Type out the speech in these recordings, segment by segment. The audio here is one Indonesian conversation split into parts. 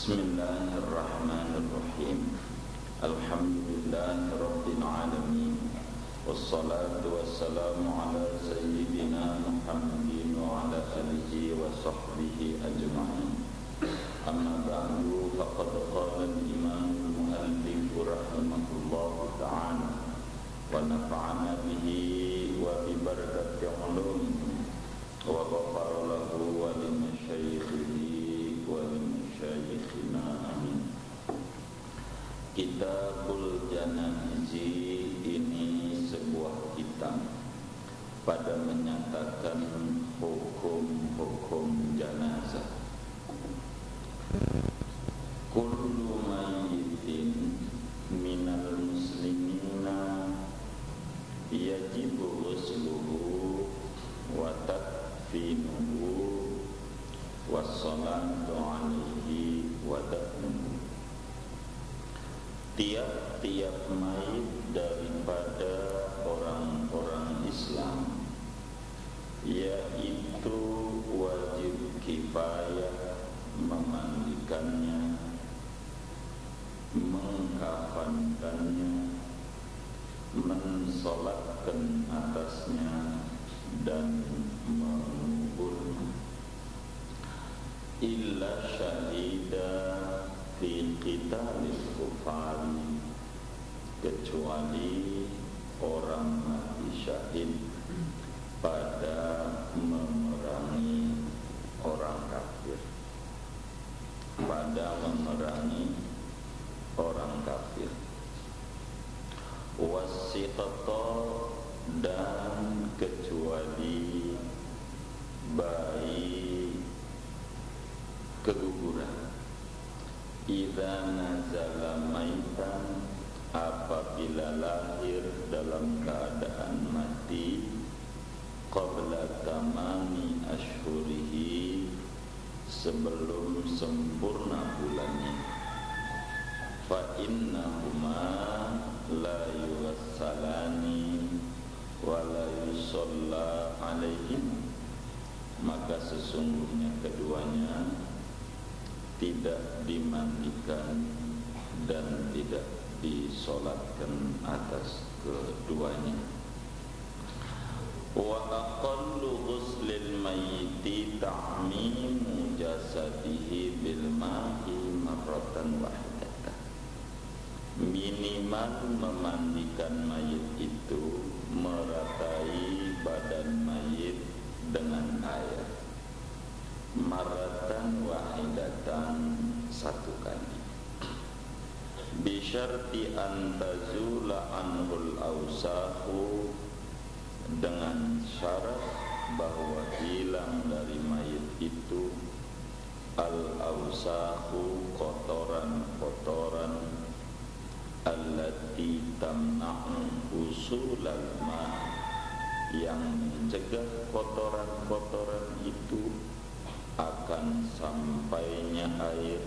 Bismillahirrahmanirrahim. Alhamdulillahirabbil alamin. Wassalatu wassalamu ala sayyidina Muhammadin wa ala alihi wa sahbihi ajma'in. Amma ba'du, faqad qala al-imam al-muallif rahimahullahu ta'ala wa nafa'ana bihi wa bi barakati ulumihi wa ghafara lahu wa li masyayikhihi wa li masyayikhina amin. Kitabul Janaizi ini sebuah kitab pada menyatakan hukum-hukum jenazah. Kullu mayyitin minal muslimina yajibu ghusluhu wa takfinuhu wassalatu alaihi wa dafnuhu. Tiap-tiap mayit daripada orang-orang Islam, yaitu wajib kifayah memandikannya, mengkafankannya, mensolatkan atasnya, dan menguburnya. Illa syahida fi qitalil kufari, kecuali orang mati syahid pada memerangi orang kafir, pada memerangi orang kafir. Wasiqata, dan kecuali bayi keguguran. Idza nazala maitan, apabila lahir dalam keadaan mati, qabla tamami ashhurihi, sebelum sempurna bulannya. Fa innahuma la yuwassalani wa la yusalla alaihim, maka sesungguhnya keduanya tidak dimandikan dan tidak disolatkan atas keduanya. Wa aqallu ghuslil mayyiti ta'mimu jasadihi bil ma'i marratan wahidatan. Minimal memandikan mayit itu meratai badan mayit dengan air, maratan wahidatan, satu kali. Bisyarti antazula anhul awsahu, dengan syarat bahwa hilang dari mayit itu al-awsahu, kotoran-kotoran, allati tamna'u usulal ma', yang mencegah kotoran-kotoran itu akan sampainya air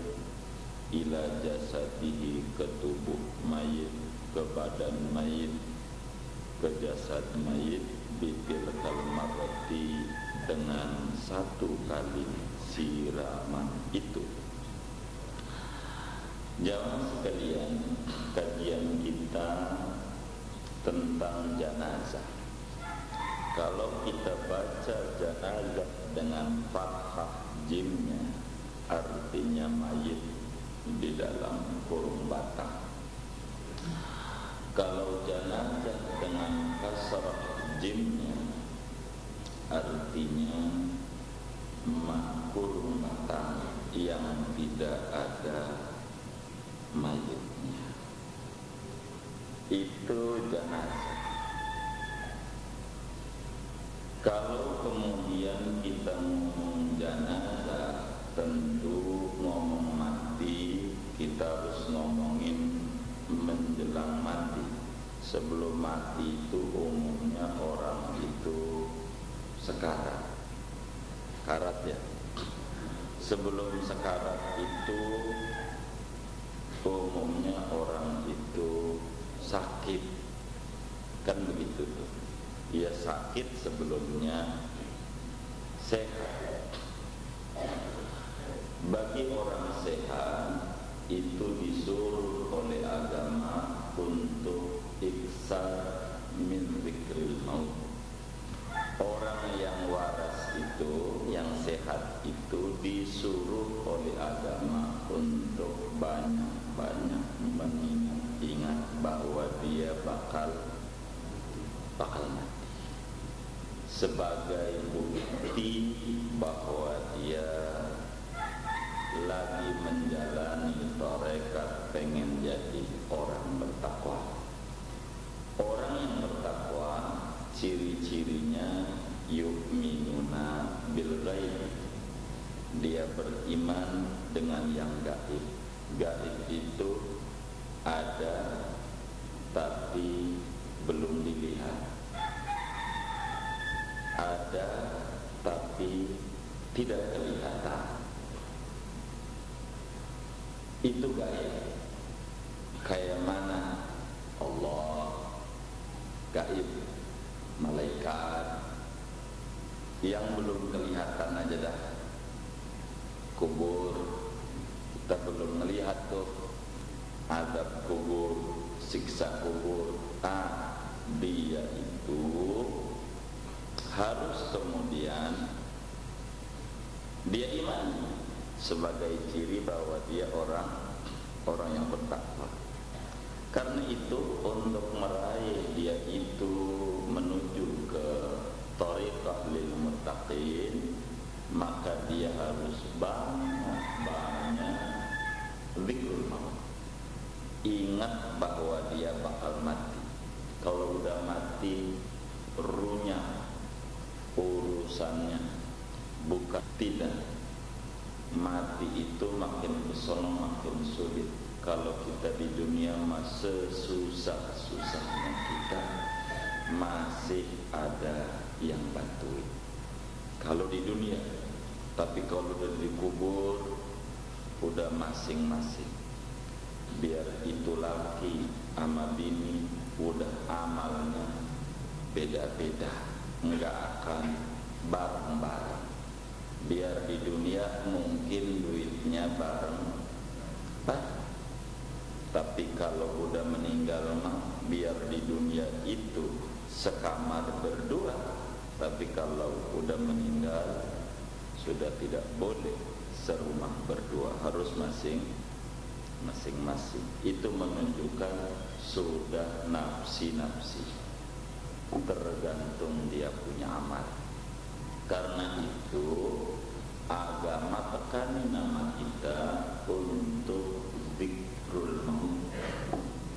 ila jasadihi, ke tubuh mayit, ke badan mayit, ke jasad mayit, bitil kalmarati, dengan satu kali siraman itu. Jamaah sekalian, kajian kita tentang jenazah. Kalau kita baca jenazah dengan fathah jimnya, artinya mayit di dalam kurung batang. Kalau jenazah dengan kasrah jimnya, artinya kurung batang yang tidak ada mayitnya. Itu jenazah. Kalau kemudian kita ngomong jenazah, tentu ngomong mati, kita harus ngomongin menjelang mati. Sebelum mati itu umumnya orang itu sekarat, karat ya. Sebelum sekarat itu umumnya orang itu sakit, kan begitu tuh. Dia sakit sebelumnya sehat. Bagi orang sehat bakal mati, sebagai bukti bahwa dia lagi menjalani tarekat pengen jadi orang bertakwa. Orang yang bertakwa ciri-cirinya yu'minuna bil ghaib, dia beriman dengan yang gaib. Gaib itu ada tapi belum dilihat, ada tapi tidak kelihatan. Itu gaib. Kayak mana? Allah gaib, malaikat yang belum kelihatan aja dah. Kubur kita belum melihat tuh, azab kubur, siksa kubur. Dia itu harus kemudian dia iman sebagai ciri bahwa dia orang yang bertakwa. Karena itu untuk meraih dia itu menuju ke thariqah lil muttaqin, maka dia harus banyak zikrul maut. Ingat bahwa dia bakal mati. Kalau udah mati runyah urusannya, bukan tidak. Mati itu makin kesono makin sulit. Kalau kita di dunia masih susah-susahnya kita masih ada yang bantuin. Kalau di dunia, tapi kalau udah dikubur udah masing-masing. Biar itu laki sama bini udah amalnya beda-beda, enggak akan bareng-bareng. Biar di dunia mungkin duitnya bareng, tapi kalau udah meninggal mah biar di dunia itu sekamar berdua, tapi kalau udah meninggal sudah tidak boleh serumah berdua, harus masing-masing. Itu menunjukkan sudah nafsi-nafsi, tergantung dia punya amal. Karena itu agama tekani nama kita untuk zikrul maut.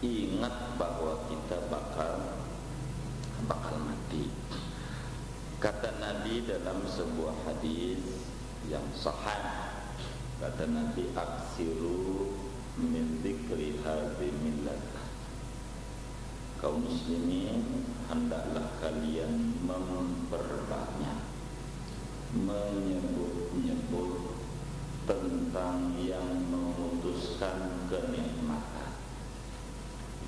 Ingat bahwa kita bakal mati. Kata Nabi dalam sebuah hadis yang sahih, kata Nabi, aksiru min dzikri hadhimil ladah. Kaum muslimin, hendaklah kalian memperbanyak menyebut tentang yang memutuskan kenikmatan,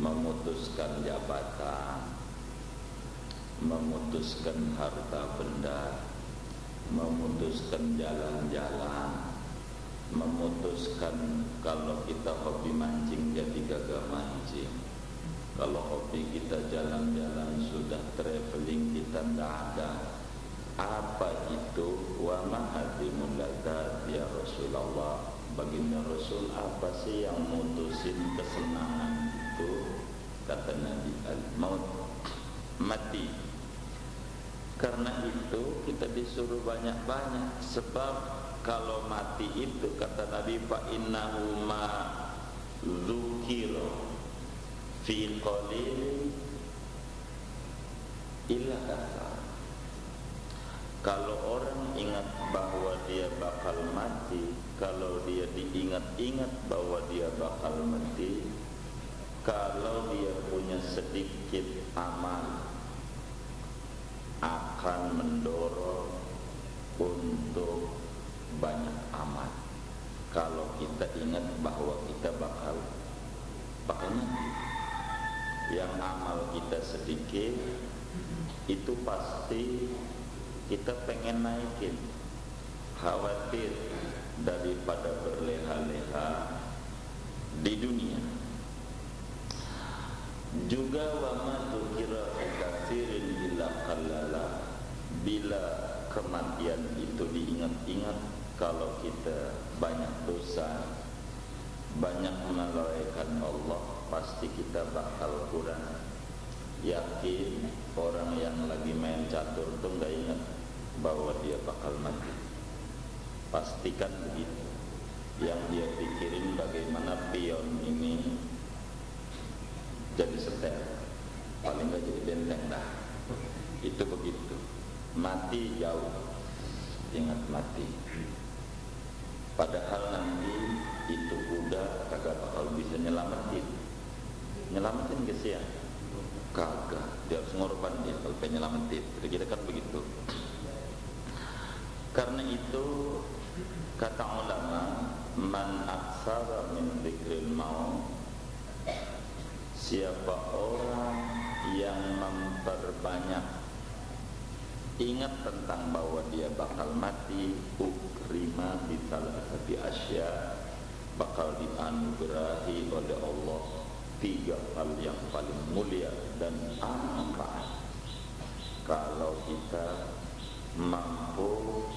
memutuskan jabatan, memutuskan harta benda, memutuskan jalan-jalan, memutuskan kalau kita hobi mancing jadi gagah mancing, kalau hobi kita jalan-jalan sudah traveling kita tidak ada. Apa itu? Wa mahadimul ladat ya Rasulullah. Baginda Rasul, apa sih yang mutusin kesenangan itu? Kata Nabi, al-maut, mati. Karena itu kita disuruh banyak-banyak. Sebab kalau mati itu kata Nabi, fa innahu ma dzukira fi qalil illa kathar. Kalau orang ingat bahwa dia bakal mati, kalau dia diingat-ingat bahwa dia bakal mati, kalau dia punya sedikit amal, akan mendorong untuk banyak amal. Kalau kita ingat bahwa kita bakal mati, yang amal kita sedikit, itu pasti kita pengen naikin, khawatir daripada berleha-leha di dunia. Juga wa ma dzukira katsirin illa qallala, bila kematian itu diingat-ingat, kalau kita banyak dosa, banyak melalaikan Allah, pasti kita bakal kurang yakin orang yang lagi main catur tuh nggak ingat bahwa dia bakal mati. Pastikan begitu. Yang dia pikirin bagaimana pion ini jadi setel, paling nggak jadi benteng dah. Itu begitu. Mati jauh, ingat mati. Padahal nanti itu kuda kagak bakal bisa nyelamatin guys ya, kagak, dia harus ngorban dia kalau pengen nyelamatin. Kira-kira kan begitu. Karena itu kata ulama, man aksara min dzikril maut, siapa orang yang memperbanyak ingat tentang bahwa dia bakal mati, ukrima bisalasati asya, bakal dianugerahi oleh Allah 3 hal yang paling mulia dan amanah. Kalau kita mampu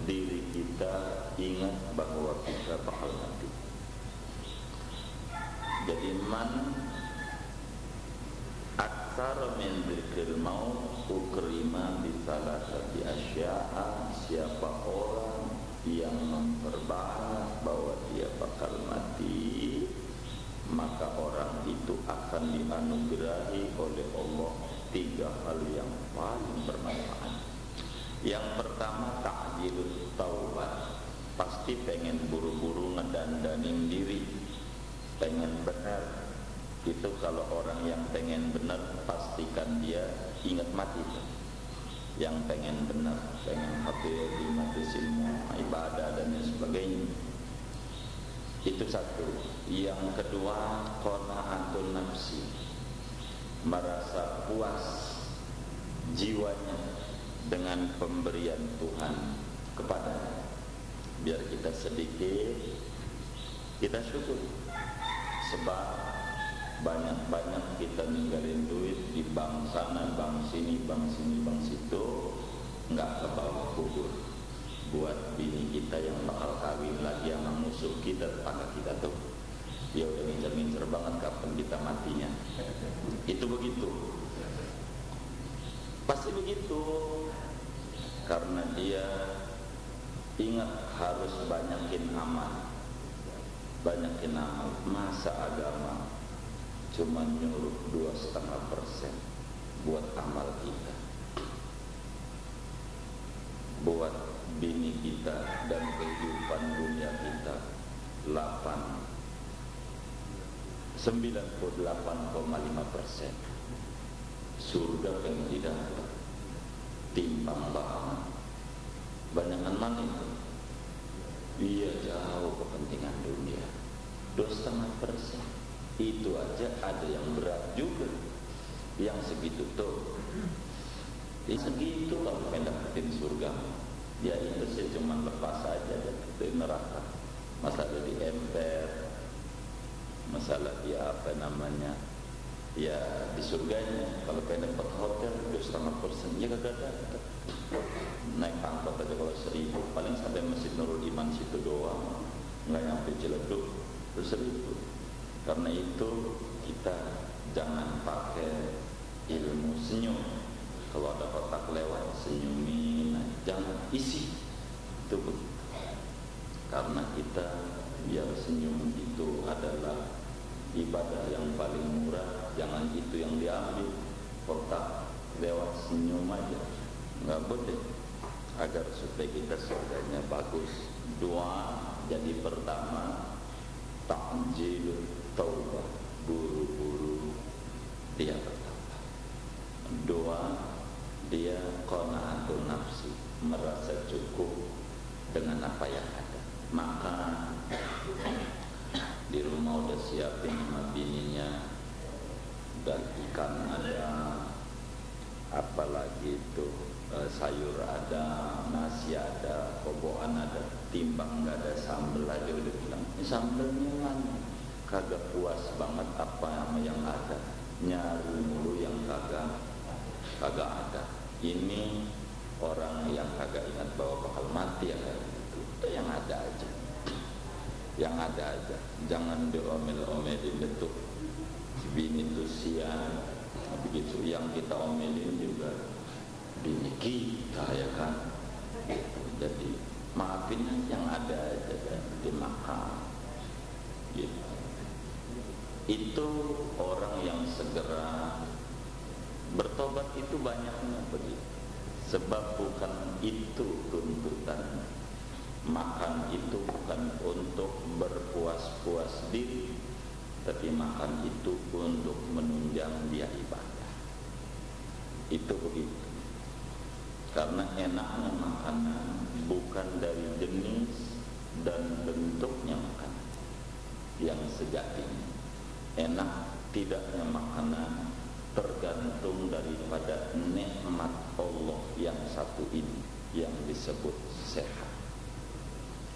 diri kita ingat bahwa kita bakal mati. Jadi man aksara min dzikril maut ukrima bisalasati asya'a, siapa orang yang memperbanyak bahwa dia bakal mati, maka orang itu akan dianugerahi oleh Allah 3 hal yang paling bermanfaat. Yang pertama, ta'jilut taubat. Pasti pengen buru-buru ngedandanin diri, pengen benar. Itu kalau orang yang pengen benar, pastikan dia ingat mati. Yang pengen benar, pengen hafil mati semua ibadah dan sebagainya. Itu satu. Yang kedua, qanaatun nafsi, merasa puas jiwanya dengan pemberian Tuhan kepadanya. Biar kita sedikit, kita syukur. Sebab banyak-banyak kita ninggalin duit di bank sana, bank sini, bank sini, bank situ, nggak ke bawah kubur. Buat bini kita yang bakal kawin lagi sama musuh kita, tetangga kita tuh, dia udah ngincer-ngincer banget kapan kita matinya. Itu begitu. Pasti begitu. Karena dia ingat harus banyakin amal. Banyakin amal. Masa agama cuma nyuruh 2,5% buat amal kita, buat bini kita dan kehidupan dunia kita 98,5%. Surga yang tidak timbang banget. Banyakan mana itu? Iya, jauh kepentingan dunia 2,5%. Itu aja ada yang berat juga. Yang segitu tuh, segitu kalau pengen dapetin surga, ya itu sih cuma lepas aja dari neraka. Masalah di emper, masalah dia apa namanya, ya di surganya. Kalau pengen dapat hotel 2,5%, ya kagak ada. Naik angkot aja kalau 1.000, paling sampai Masjid Nurul Iman situ doang, nggak nyampe Ciledug, terus 1.000. Karena itu kita jangan pakai ilmu senyum. Kalau ada otak lewat, senyumin, jangan isi. Itu begitu. Karena kita biar senyum itu adalah ibadah yang paling murah, jangan itu yang diambil. Otak lewat senyum aja, nggak boleh. Agar supaya kita surganya bagus, doa jadi pertama, ta'jilul taubah, buru-buru dia bertaubat. Doa dia qanaatun nafsi, merasa cukup dengan apa yang ada. Maka di rumah udah siapin sama bininya, dan ikan ada, apalagi itu sayur ada, nasi ada, kobokan ada, timbang nggak ada sambal aja udah bilang, ini sambalnya mana? Kagak puas banget apa sama yang ada, nyari mulu yang kagak ada. Ini orang yang kagak ingat bahwa bakal mati ya kayak gitu. Yang ada aja, yang ada aja. Jangan diomel-omelin itu. Bini tuh siang begitu. yang kita omelin juga bini kita, ya kan. Jadi maafin yang ada aja kan, dimakan gitu. Itu orang yang segera bertobat itu banyaknya begitu. Sebab bukan itu tuntutan. Makan itu bukan untuk berpuas-puas diri, tapi makan itu untuk menunjang dia ibadah. Itu begitu. Karena enaknya makanan bukan dari jenis dan bentuknya makanan yang sejatinya. Enak tidaknya makanan tergantung daripada nikmat Allah yang satu ini, yang disebut sehat.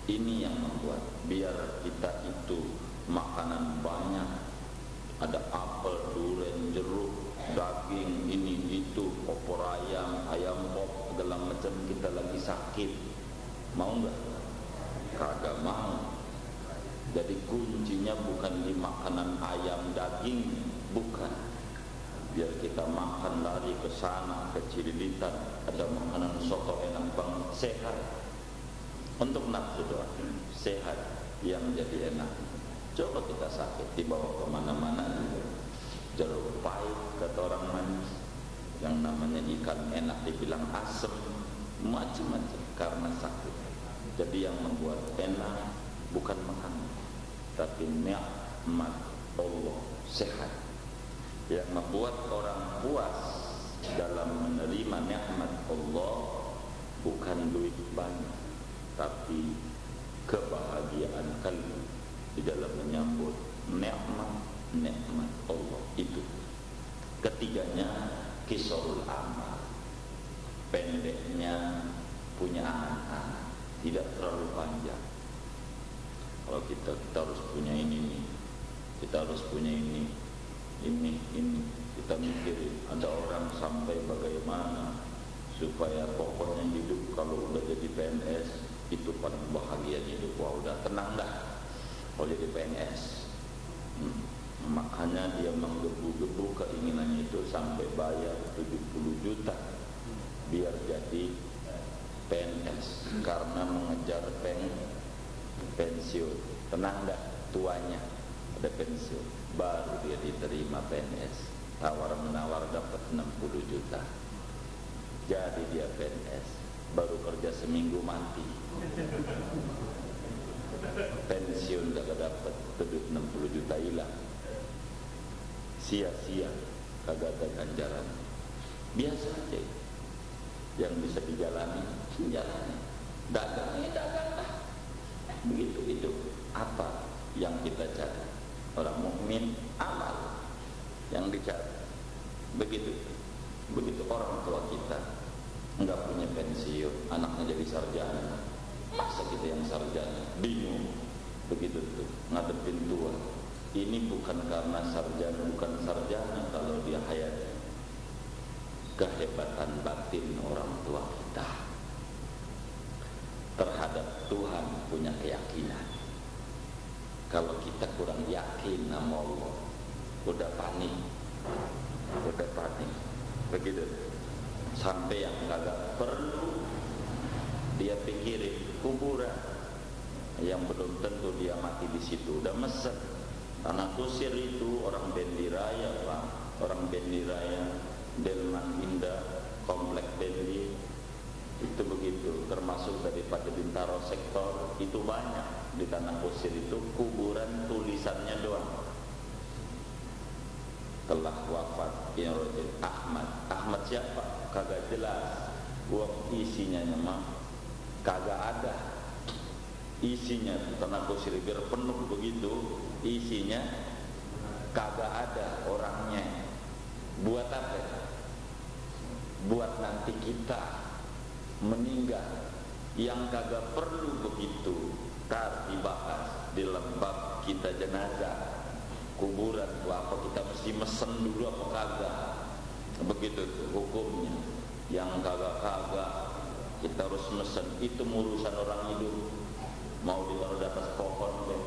Ini yang membuat biar kita itu makanan banyak, ada apel, durian, jeruk, daging, ini itu, opor ayam, ayam pop, segala macam, kita lagi sakit, mau nggak? Kagak mau. Jadi kuncinya bukan di makanan ayam, daging, bukan. Biar kita makan lari ke sana, ke Cililitan, ada makanan soto enak banget, sehat. Untuk nafsu doang, sehat yang jadi enak. Coba kita sakit, dibawa kemana-mana, jeruk pahit kata orang manis, yang namanya ikan enak dibilang asem, macam-macam karena sakit. Jadi yang membuat enak bukan makanan, tapi nikmat Allah, sehat. Yang membuat orang puas dalam menerima nikmat Allah bukan duit banyak, tapi kebahagiaan kalbu di dalam menyambut nikmat Allah itu. Ketiganya kisarul amal, pendeknya punya angan-angan, tidak terlalu panjang. Kalau kita harus punya ini, kita harus punya ini, kita mikirin ada orang sampai bagaimana supaya pokoknya hidup kalau udah jadi PNS itu paling bahagia hidup. Wah, udah tenang dah kalau jadi PNS. Makanya dia menggebu-gebu keinginannya itu sampai bayar 70 juta biar jadi PNS karena mengejar pensiun. Tenang dah, tuanya ada pensiun, baru dia diterima PNS. Tawar-menawar dapat 60 juta. Jadi dia PNS, baru kerja seminggu mati. Pensiun kagak dapat, duit 60 juta hilang. Sia-sia, kagak ada ganjaran. Biasa aja. Yang bisa dijalani, jalani. Dagang lah. Begitu itu. Apa yang kita cari? Orang mukmin amal yang dicari. Begitu orang tua kita enggak punya pensiun, anaknya jadi sarjana. Masa kita yang sarjana bingung? Begitu tuh ngadepin tua. Ini bukan karena bukan sarjana kalau dia hayat. Kehebatan batin orang tua kita terhadap Tuhan punya keyakinan. Kalau kita kurang yakin sama Allah, udah panik, begitu. Sampai yang kagak perlu dia pikirin kuburan, yang belum tentu dia mati di situ. Udah mesen tanah kusir itu orang Bendiraya, Pak, orang Bendiraya, Delman Indah, Komplek Bendi itu begitu. Termasuk daripada Bintaro sektor itu banyak. Di tanah kusir itu kuburan tulisannya doang. Telah wafat ya Ahmad siapa? Kagak jelas. Uang isinya mah kagak ada. Isinya tanah kusir biar penuh begitu, isinya kagak ada orangnya. Buat apa? Buat nanti kita meninggal yang kagak perlu begitu. Tar dibahas di lembab kita jenazah kuburan itu apa, kita mesti mesen dulu apa kagak. Begitu tuh hukumnya. Yang kagak kita harus mesen. Itu urusan orang hidup. Mau ditaruh di atas pohon deh.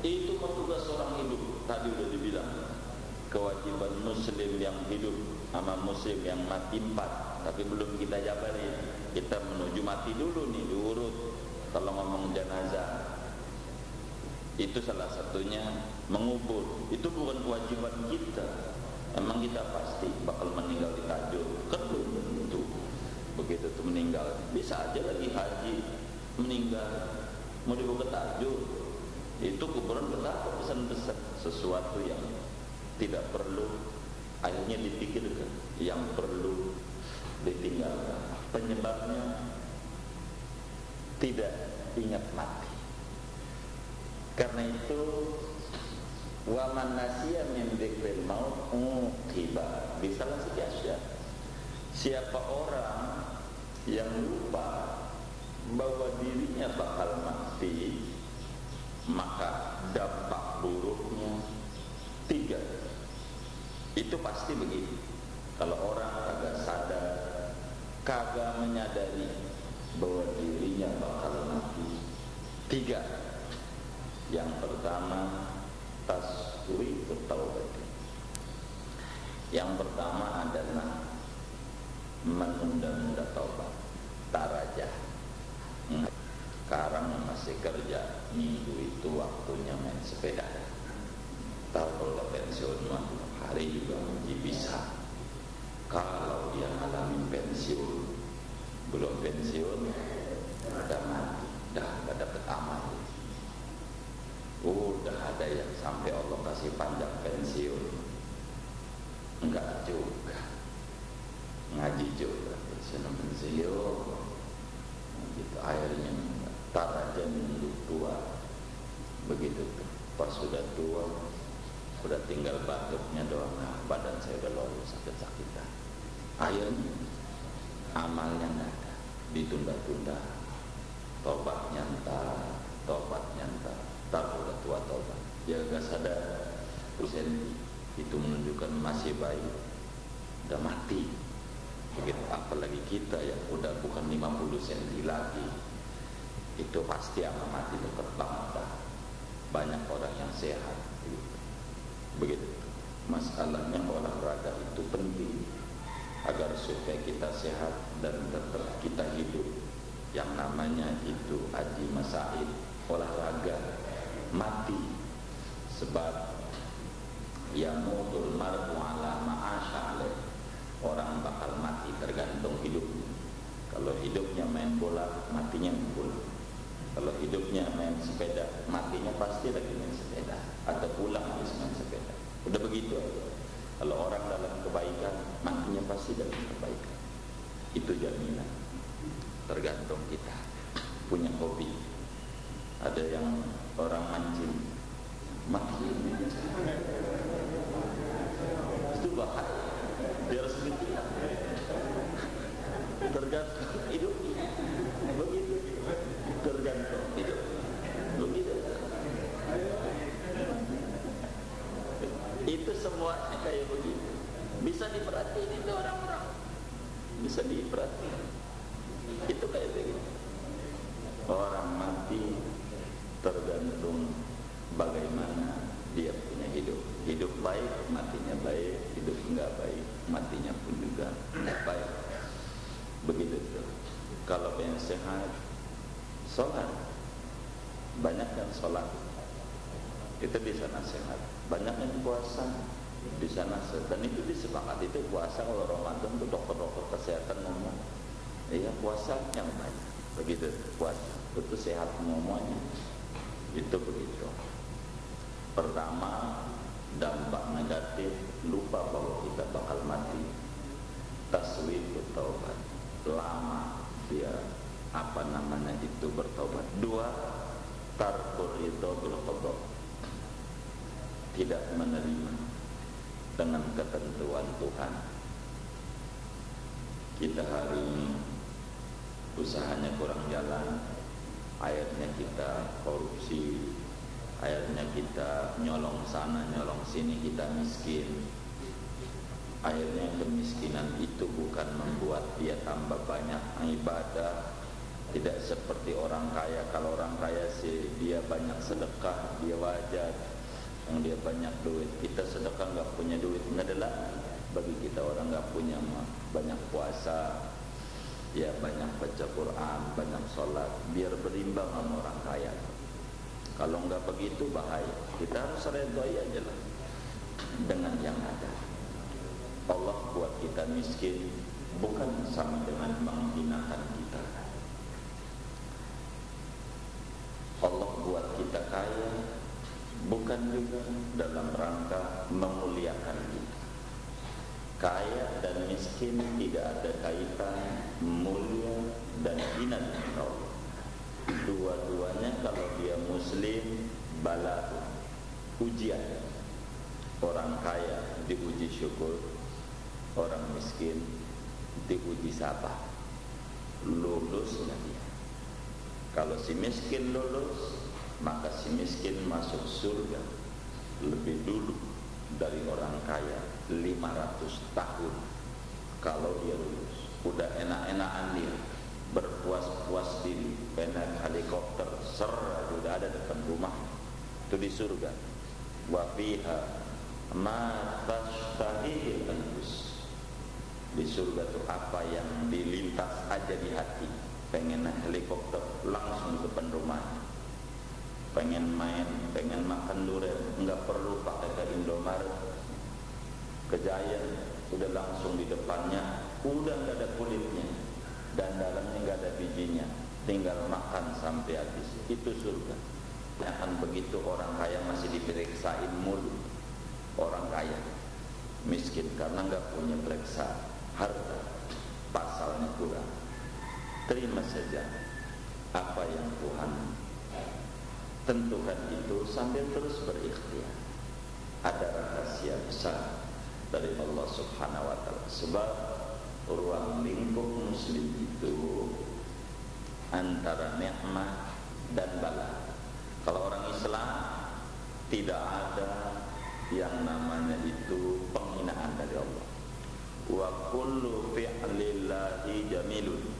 Itu tugas orang hidup. Tadi udah dibilang kewajiban muslim yang hidup sama muslim yang mati 4, tapi belum kita jabarin. Kita menuju mati dulu nih, diurut. Kalau ngomong jenazah, itu salah satunya mengubur. Itu bukan kewajiban kita. Emang kita pasti bakal meninggal di tajur? Kan belum tentu. Begitu tuh meninggal, bisa aja lagi haji meninggal mau dibawa ke tajur. Itu kuburan betapa pesan-pesan sesuatu yang tidak perlu akhirnya dipikirkan, yang perlu ditinggalkan. Penyebabnya tidak ingat mati. Karena itu wa man nasiya min dzikril maut uqiba bisalah sekiasya. Siapa orang yang lupa bahwa dirinya bakal mati, maka dampak buruknya 3. Itu pasti begitu. Kalau orang kagak sadar, kagak menyadari bahwa dirinya bakal mati, 3. Yang pertama, taswifut taubat. Yang pertama adalah menunda-nunda taubat, tarajah. Sekarang masih kerja, minggu itu waktunya main sepeda. Tahu kalau pensiun mah hari juga masih bisa. Kalau dia ngalamin pensiun, belum pensiun, udah mati, udah gak dapet amal. Udah ada yang sampai Allah kasih panjang pensiun, enggak juga. Ngaji juga pensiun, gitu akhirnya tar aja nunggu tua. Begitu tuh, pas sudah tua, udah tinggal batuknya doang. Nah, badan saya udah lolos sakit-sakitan. Akhirnya amalnya nggak ada, ditunda-tunda. Tobatnya ntar, udah tua tobat. Dia gak sadar, usen itu menunjukkan masih baik, udah mati. Begitu apalagi kita yang udah bukan 50 cm lagi, itu pasti akan mati terbang. Banyak orang yang sehat. Begitu. Masalahnya olahraga itu penting agar supaya kita sehat dan tetap kita hidup. Yang namanya itu haji masaid, olahraga mati. Sebab yamutul mar'u ala ma'asya'alih, orang bakal mati tergantung hidupnya. Kalau hidupnya main bola, matinya main bola. Kalau hidupnya main sepeda, matinya pasti lagi main sepeda, atau pulang habis main sepeda. Udah begitu aja. Kalau orang dalam kebaikan, matinya pasti dalam kebaikan. Itu jaminan. Tergantung kita punya hobi. Ada yang orang mancing, mati. Itu bahaya. Dia harus bikin. Tergantung hidup. Begitu. Tergantung hidup. Begitu. Itu semuanya kayak begitu. Bisa diperhatiin itu orang-orang. Bisa diperhatiin. Itu kayak begitu. Orang mati tergantung bagaimana dia punya hidup. Hidup baik, matinya baik. Hidup enggak baik, matinya pun juga enggak baik. Begitu tuh. Kalau yang sehat, sholat. Banyak yang sholat, itu di sana sehat. Banyak yang puasa, di sana sehat. Dan itu disepakati, itu puasa kalau Ramadan tuh dokter-dokter kesehatan ngomong, iya puasa yang banyak. Begitu puasa, itu sehat semuanya. Itu begitu. Pertama, dampak negatif, lupa bahwa kita bakal mati. Taswifut taubat, lama dia itu bertobat. 2, tarkur ridho bil qada, tidak menerima dengan ketentuan Tuhan. Kita hari ini usahanya kurang jalan, akhirnya kita korupsi, akhirnya kita nyolong sana nyolong sini, kita miskin. Akhirnya kemiskinan itu bukan membuat dia tambah banyak ibadah. Tidak seperti orang kaya. Kalau orang kaya sih dia banyak sedekah, dia wajar. yang dia banyak duit. Kita sedekah nggak punya duit, nggak adalah bagi kita orang nggak punya banyak puasa, ya banyak baca Quran, banyak sholat, biar berimbang sama orang kaya. Kalau nggak begitu bahaya. Kita harus redoi aja lah dengan yang ada. Allah buat kita miskin bukan sama dengan menghinakan kita. Allah buat kita kaya bukan juga dalam rangka memuliakan kita. Kaya dan miskin tidak ada kaitan mulia dan hina dengan Allah. Dua-duanya kalau dia muslim bala, ujian. Orang kaya diuji syukur, orang miskin diuji sabar. Lulus nggak dia? Kalau si miskin lulus, maka si miskin masuk surga lebih dulu dari orang kaya 500 tahun. Kalau dia lulus, udah enak-enakan dia, berpuas-puas diri, naik helikopter, udah ada depan rumah, itu di surga. Wa fiha ma tashtahihil anfus. Di surga itu apa yang dilintas aja di hati. Pengen naik helikopter langsung ke depan rumah. Pengen main, pengen makan durian, enggak perlu pakai ke Indomaret, ke Giant, udah langsung di depannya, udah enggak ada kulitnya dan dalamnya enggak ada bijinya, tinggal makan sampai habis. Itu surga. Akan begitu orang kaya masih diperiksain mulut. Orang kaya, miskin karena enggak punya periksa harta, pasalnya kurang. Terima saja apa yang Tuhan tentukan itu sambil terus berikhtiar. Ada rahasia besar dari Allah Subhanahu wa ta'ala. Sebab ruang lingkup muslim itu antara nikmat dan bala. Kalau orang Islam tidak ada yang namanya itu penghinaan dari Allah. Wa kullu fi'lillahi jamilun.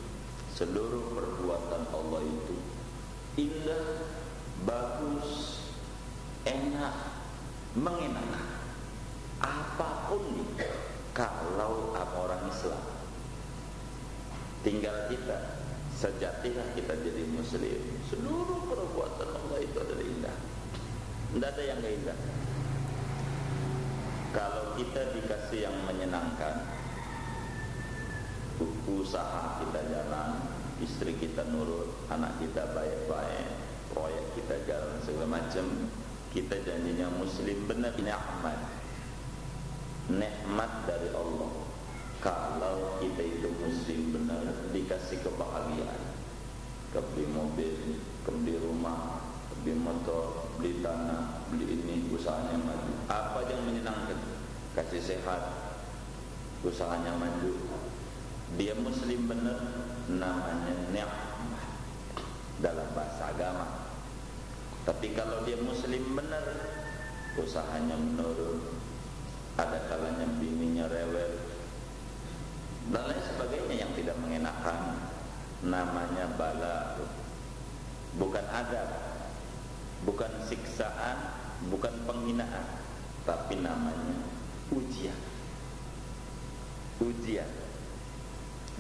Seluruh perbuatan Allah itu indah, bagus, enak, mengenakan. Apapun itu, kalau orang Islam, tinggal kita, sejatilah kita jadi muslim. Seluruh perbuatan Allah itu adalah indah. Tidak ada yang tidak indah. Kalau kita dikasih yang menyenangkan, usaha kita jalan, istri kita nurut, anak kita baik-baik, proyek kita jalan segala macam, kita janjinya muslim benar. Nikmat dari Allah. Kalau kita itu muslim benar, dikasih kebahagiaan, beli mobil, beli rumah, beli motor, beli tanah, beli ini, usahanya maju. Apa yang menyenangkan? Kasih sehat, usahanya maju. Dia muslim benar, namanya nikmat dalam bahasa agama. Tapi kalau dia muslim benar, usahanya menurun, ada kalanya bininya rewel dan lain sebagainya yang tidak mengenakan, namanya bala. Bukan adab, bukan siksaan, bukan penghinaan, tapi namanya ujian. Ujian.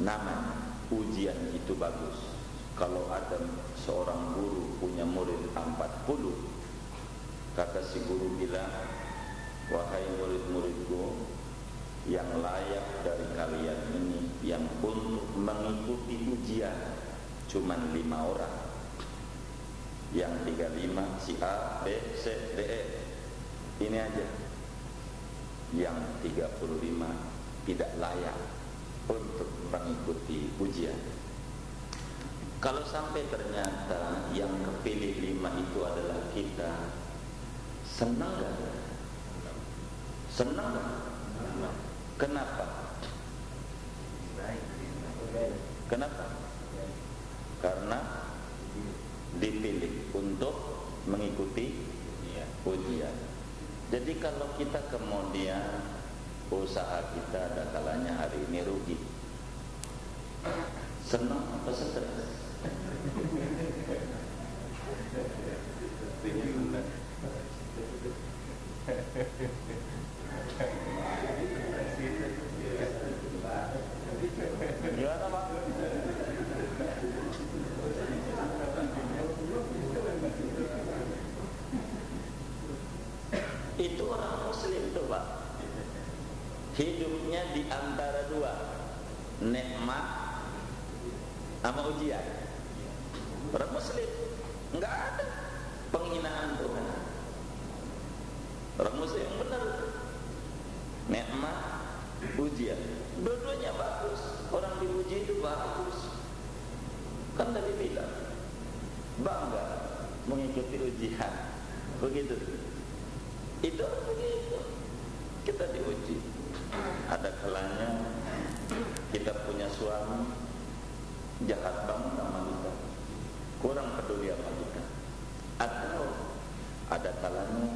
Namanya ujian itu bagus. Kalau ada seorang guru punya murid 40, kata si guru bilang, wahai murid-muridku, yang layak dari kalian ini yang untuk mengikuti ujian cuman 5 orang. Yang 35 si A, B, C, D, E. Ini aja. Yang 35 tidak layak untuk mengikuti ujian. Kalau sampai ternyata yang kepilih 5 itu adalah kita, senang gak? Senang gak? Kenapa? Kenapa? Karena dipilih untuk mengikuti ujian. Jadi kalau kita kemudian usaha kita ada kalanya hari ini rugi, senang apa stres? Gimana Pak? Itu orang muslim tuh Pak, hidupnya di antara dua, nikmat sama ujian. Orang muslim nggak ada penghinaan Tuhan. Orang muslim yang benar, nikmat, ujian, dua-duanya bagus. Orang diuji itu bagus. Kan tadi bilang bangga mengikuti ujian, begitu. Itu begitu. Kita diuji. Ada kalanya kita punya suami jahat banget sama kita, kurang peduli sama kita. Atau ada kalanya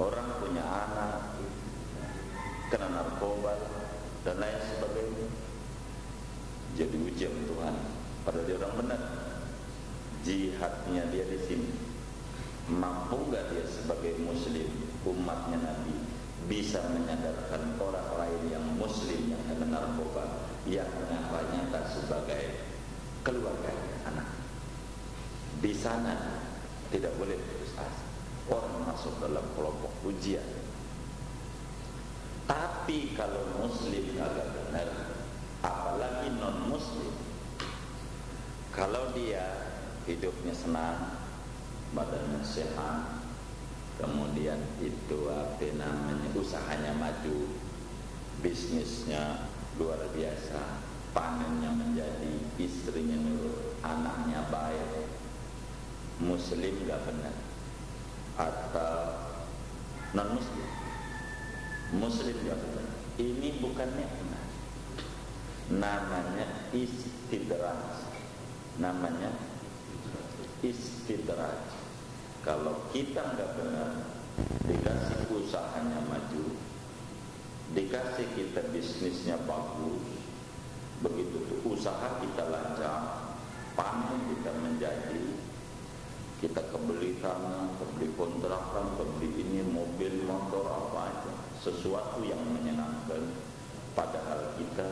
orang punya anak kena narkoba dan lain sebagainya, jadi ujian Tuhan. Padahal dia orang benar, jihadnya dia di sini. Mampu gak dia sebagai muslim, umatnya Nabi, bisa menyadarkan orang lain yang muslim yang kena narkoba, yang nyata sebagai keluarga anak. Di sana tidak boleh putus asa, orang masuk dalam kelompok ujian. Tapi kalau muslim agak benar, apalagi non muslim, kalau dia hidupnya senang, badannya sehat, kemudian itu apa namanya, usahanya maju, bisnisnya luar biasa, panennya menjadi, istrinya nurut, anaknya baik, muslim gak benar. Atau non muslim, muslim gak benar, ini bukan nikmat, namanya istidraj. Namanya istidraj. Kalau kita nggak benar, dikasih usahanya maju, dikasih kita bisnisnya bagus, begitu tuh usaha kita lancar, panen kita menjadi, kita kebeli tanah, kebeli kontrakan, kebeli ini mobil, motor, apa aja, sesuatu yang menyenangkan. Padahal kita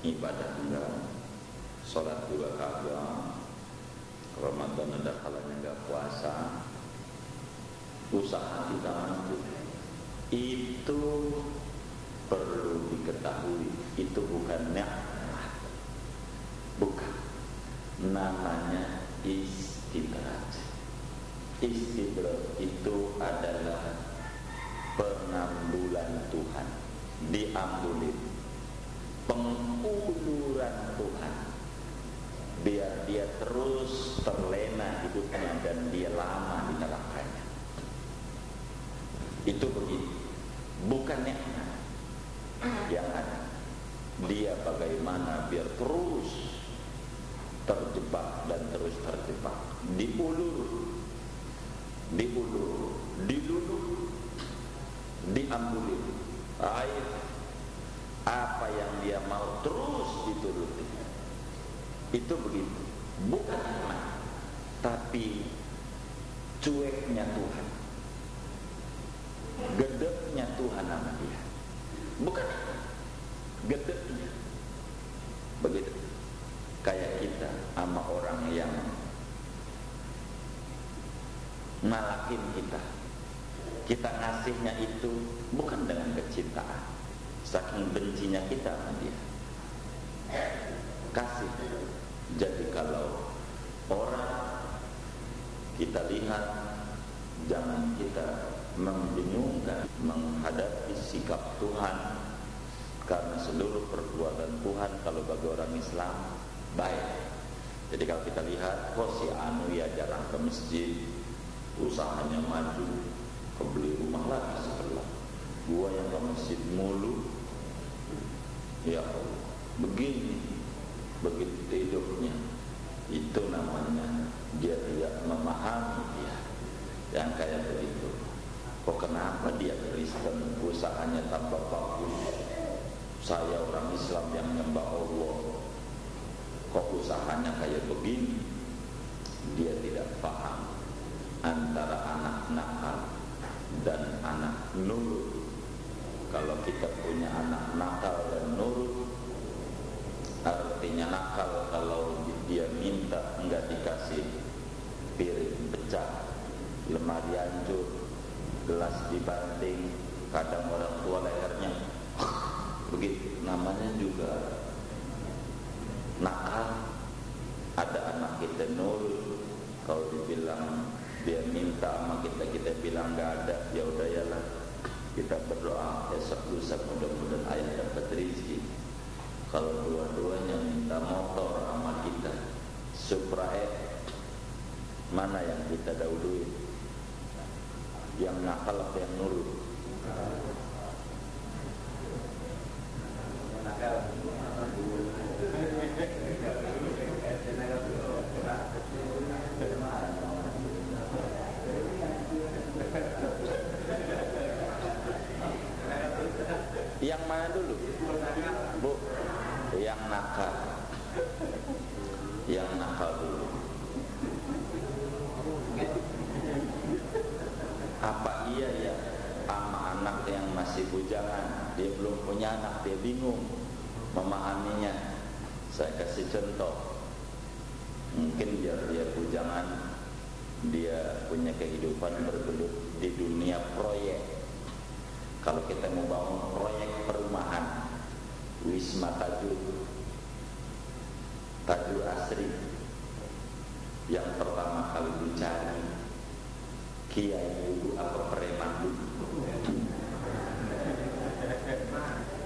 ibadah enggak, sholat juga kagak, Ramadan ada kalanya enggak puasa, usaha kita maju. Itu perlu diketahui, itu bukan nikmat, bukan, namanya istidraj. Istidraj itu adalah pengambulan Tuhan, diambulin, penguluran Tuhan, biar dia terus terlena hidupnya dan dia lama di nerakanya. Itu begitu, bukan nikmat yang ada. Dia bagaimana biar terus terjebak dan terus terjebak, diulur, diluluh, diambulin. Air apa yang dia mau terus dituruti. Itu begitu, bukan nikmat, tapi cueknya Tuhan, gedeknya Tuhan sama dia, bukan gedeknya. Begitu kayak kita sama orang yang malakin kita, kita ngasihnya itu bukan dengan kecintaan, saking bencinya kita sama dia, kasih. Jadi kalau orang kita lihat, jangan kita membingungkan menghadapi sikap Tuhan, karena seluruh perbuatan Tuhan kalau bagi orang Islam baik. Jadi kalau kita lihat, kok si Anu ya jarang ke masjid, usahanya maju, kebeli rumah lagi sebelah, gua yang ke masjid mulu, ya Allah, begini, begitu hidupnya. Itu namanya dia tidak memahami dia yang kayak begitu. Kok kenapa dia Kristen, usahanya tambah bagus, saya orang Islam yang nyembah Allah, kok usahanya kayak begini? Dia tidak paham antara anak nakal dan anak nurut. Kalau kita punya anak nakal dan nurut, artinya nakal kalau dia minta enggak dikasih, piring pecah, lemari hancur, gelas dibanting, kadang orang tua lehernya begitu, namanya juga nakal. Ada anak kita nurut, kalau dibilang dia minta sama kita, kita bilang enggak ada, ya udah ya lah, kita berdoa esok lusa mudah-mudahan ayah dapat rezeki. Kalau dua-duanya minta motor sama kita, Supra mana yang kita dahului? Yang nakal atau yang nurut? Yang mana dulu? Bu, yang nakal. Yang nakal dulu. Apa iya ya sama anak yang masih bujangan, dia belum punya anak, dia bingung memahaminya. Saya kasih contoh. Mungkin dia bujangan, dia punya kehidupan bergelut di dunia proyek. Kalau kita mau bangun proyek perumahan, Wisma Tajur Asri, yang pertama kali dicari kiai dulu apa preman dulu?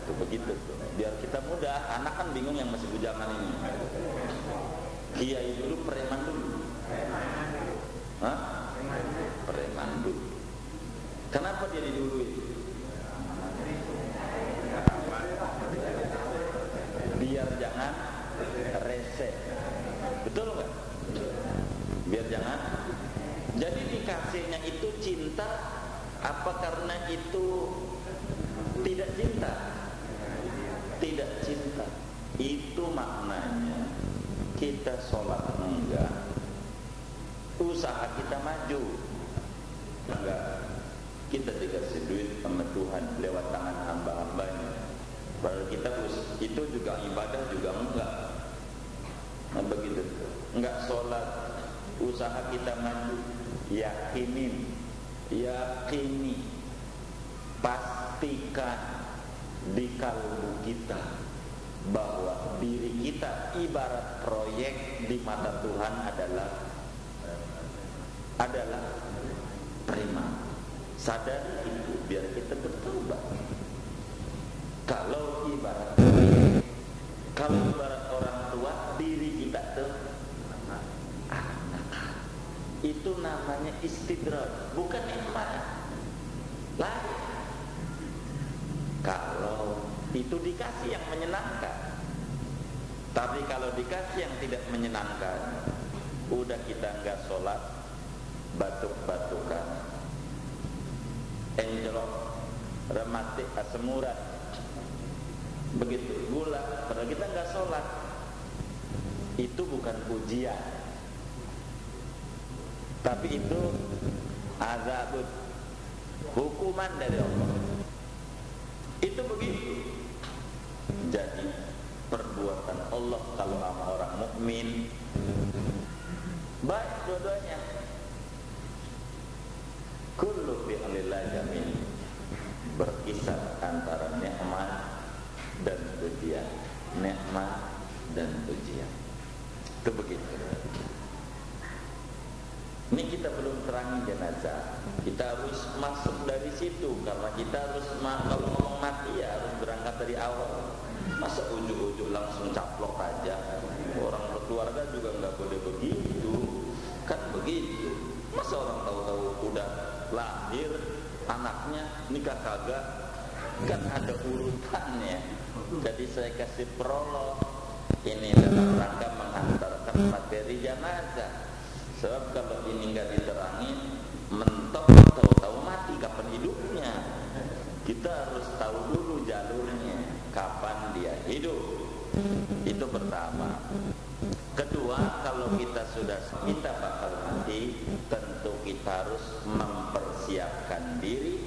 Itu begitu tuh. Biar kita mudah, anak kan bingung yang masih bujangan ini. Kiai dulu, preman dulu? Hah? Preman dulu. Kenapa dia didului? Biar jangan rese, betul nggak? Biar jangan. Jadi dikasihnya itu cinta, apa karena itu tidak cinta? Tidak cinta. Itu maknanya kita sholat enggak, usaha kita maju enggak, kita dikasih duit sama Tuhan lewat tangan hamba-hambanya. Padahal kita itu juga ibadah juga enggak. Nah begitu, enggak sholat, usaha kita maju. Yakini, pastikan di kalbu kita bahwa diri kita ibarat proyek di mata Tuhan adalah preman. Sadari itu biar kita bertobat. Kalau ibarat orang tua, diri kita tuh anak. Itu namanya istidraj, bukan nikmat. Lain. Kalau itu dikasih yang menyenangkan. Tapi kalau dikasih yang tidak menyenangkan, udah kita enggak sholat, batuk-batukan, enjlok, rematik, asam urat, begitu, gula, padahal kita enggak sholat. Itu bukan pujian, tapi itu azabut, hukuman dari Allah. Itu begitu. Jadi perbuatan Allah kalau sama orang mukmin baik dua-duanya. Kullu fi'lillah jamil, berkisar antara nikmat dan pujian, nikmat dan pujian. Itu begitu. Ini kita belum terangi jenazah. Kita harus masuk dari situ, karena kita harus kalau ngomong mati ya harus berangkat dari awal. Masa ujuk-ujuk langsung caplok aja? Orang berkeluarga juga nggak boleh begitu, kan begitu. Masa orang tahu-tahu udah lahir anaknya nikah kagak? Kan ada urutannya. Jadi saya kasih prolog ini dalam rangka mengantarkan materi jenazah. Sebab kalau ini nggak diterangi, mentok tahu-tahu mati, kapan hidupnya? Kita harus tahu dulu jalurnya, kapan dia hidup. Itu pertama. Kedua, kalau kita sudah bakal mati, tentu kita harus mempersiapkan mempersiapkan diri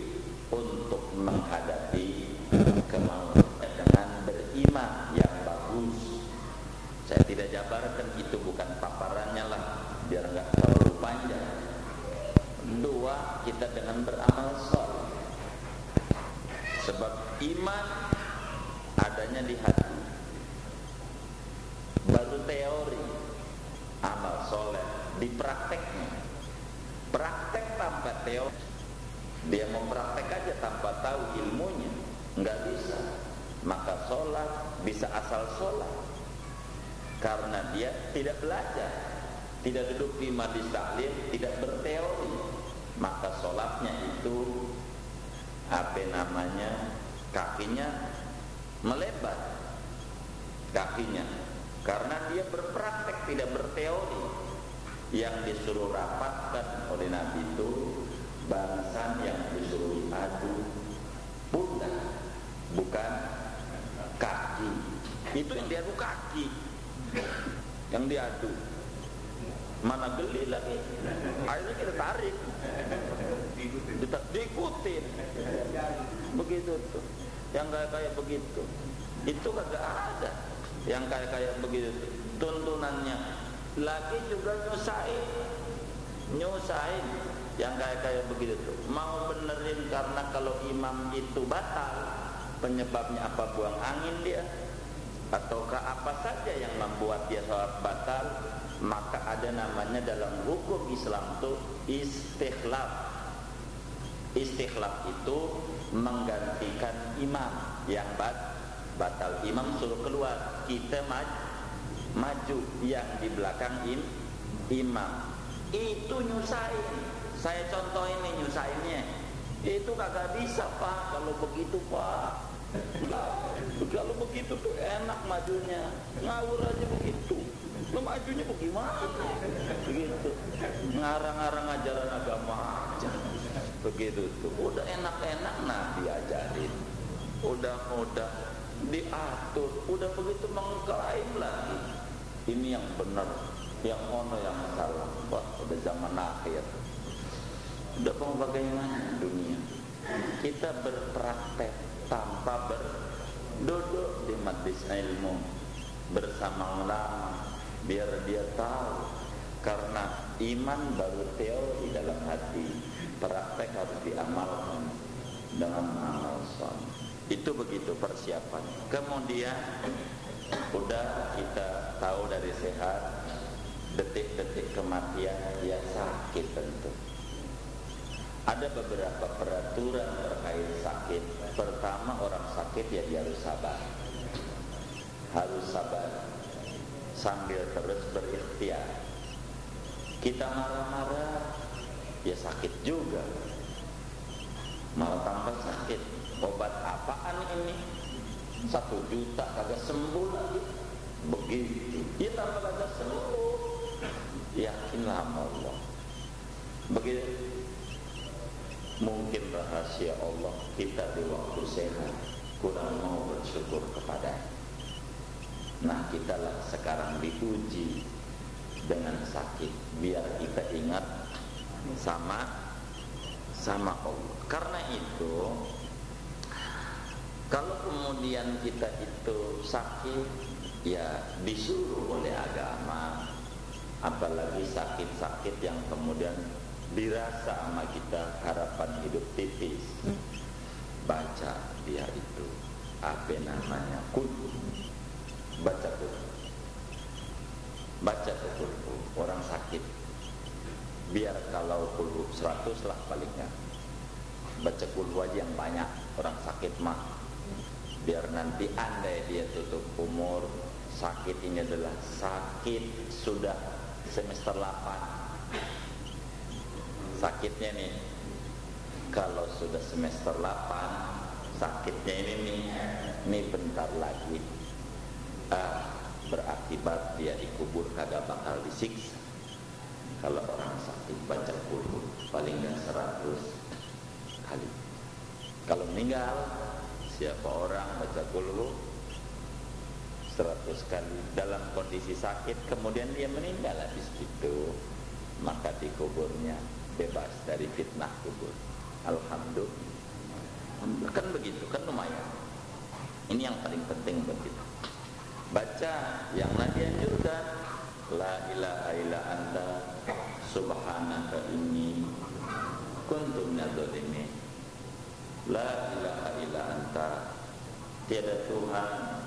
untuk menghadapi kemauan dengan beriman yang bagus. Saya tidak jabarkan, itu bukan paparannya lah, biar nggak terlalu panjang. Dua, kita dengan beramal soleh. Sebab iman adanya di hati, baru teori. Amal soleh di prakteknya. Praktek tanpa teori, dia mau praktek aja tanpa tahu ilmunya, nggak bisa. Maka sholat bisa asal sholat karena dia tidak belajar, tidak duduk di majlis taklim, tidak berteori. Maka sholatnya itu kakinya melebar, kakinya, karena dia berpraktek, tidak berteori. Yang disuruh rapatkan oleh Nabi itu barisan yang disuruh adu pundak, bukan kaki. Itu yang diadu kaki, yang diadu. Mana geli lagi, akhirnya kita tarik, diikutin. Begitu tuh, yang kayak begitu. Itu kagak ada yang kayak begitu. Tuntunannya lagi juga nyusahin yang kayak begitu tuh. Mau benerin karena kalau imam itu batal, penyebabnya apa? Buang angin dia, ataukah apa saja yang membuat dia sholat batal, maka ada namanya dalam hukum Islam tuh istikhlaf. Istikhlaf itu menggantikan imam yang batal. Imam suruh keluar, kita maju yang di belakang imam. Itu nyusahin. Saya contoh ini nyusahinnya. Itu kagak bisa Pak kalau begitu Pak. Kalau begitu tuh enak majunya, ngawur aja begitu. Lo majunya bagaimana? Begitu. Ngarang-ngarang ajaran agama aja. Begitu tuh. Udah enak-enak Nabi ajarin. Udah diatur. Udah begitu mengklaim lagi. Ini yang benar, yang ono yang salah. Wah, udah zaman akhir. Udah mau bagaimana dunia? Kita berpraktek tanpa berduduk di majlis ilmu bersama ulama, biar dia tahu. Karena iman baru teori dalam hati, praktek harus diamalkan dengan amal soleh. Itu begitu persiapan. Kemudian udah kita tahu dari sehat, detik-detik kematian dia sakit tentu. Ada beberapa peraturan terkait sakit. Pertama, orang sakit ya dia harus sabar. Harus sabar sambil terus berikhtiar. Kita marah-marah ya sakit juga, malah tambah sakit. Obat apaan ini? 1 juta kagak sembuh lagi. Begitu. Ya tambah kagak sembuh. Yakinlah sama Allah. Begitu. Mungkin rahasia Allah kita di waktu sehat kurang mau bersyukur kepada-Nya. Nah, kita lah sekarang diuji dengan sakit biar kita ingat sama Allah. Karena itu kalau kemudian kita itu sakit, ya disuruh oleh agama, apalagi sakit-sakit yang kemudian dirasa sama kita harapan hidup tipis, baca dia itu apa namanya kulhu, baca kulhu orang sakit, biar kalau kulhu 100 lah palingnya, baca kulhu aja yang banyak orang sakit mah, biar nanti andai dia tutup umur sakit ini adalah sakit sudah semester 8. Sakitnya nih, kalau sudah semester 8 sakitnya ini bentar lagi berakibat dia dikubur kagak bakal disiksa. Kalau orang sakit baca kulhu paling nggak 100 kali. Kalau meninggal siapa orang baca kulhu 100 kali dalam kondisi sakit, kemudian dia meninggal habis itu, maka dikuburnya bebas dari fitnah kubur. Alhamdulillah. Kan begitu, kan lumayan. Ini yang paling penting buat kita. Baca yang Nabi anjurkan, la ilaha illa anta subhanaka inni kuntu minadz dzalimin. La ilaha illa anta, tiada Tuhan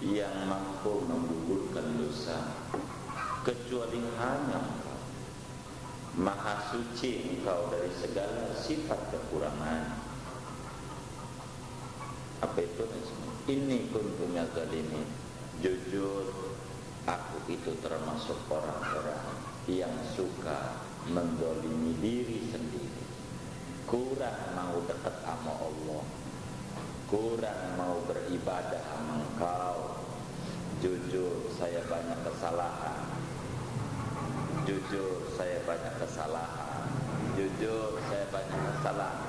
yang mampu menggugurkan dosa kecuali hanya Engkau. Maha suci Engkau dari segala sifat kekurangan. Apa itu? Ini kuntu minadz dzalimin. Jujur, aku itu termasuk orang-orang yang suka menzalimi diri sendiri. Kurang mau dekat sama Allah, kurang mau beribadah sama Engkau. Jujur, saya banyak kesalahan. Jujur, saya banyak kesalahan. Jujur, saya banyak kesalahan.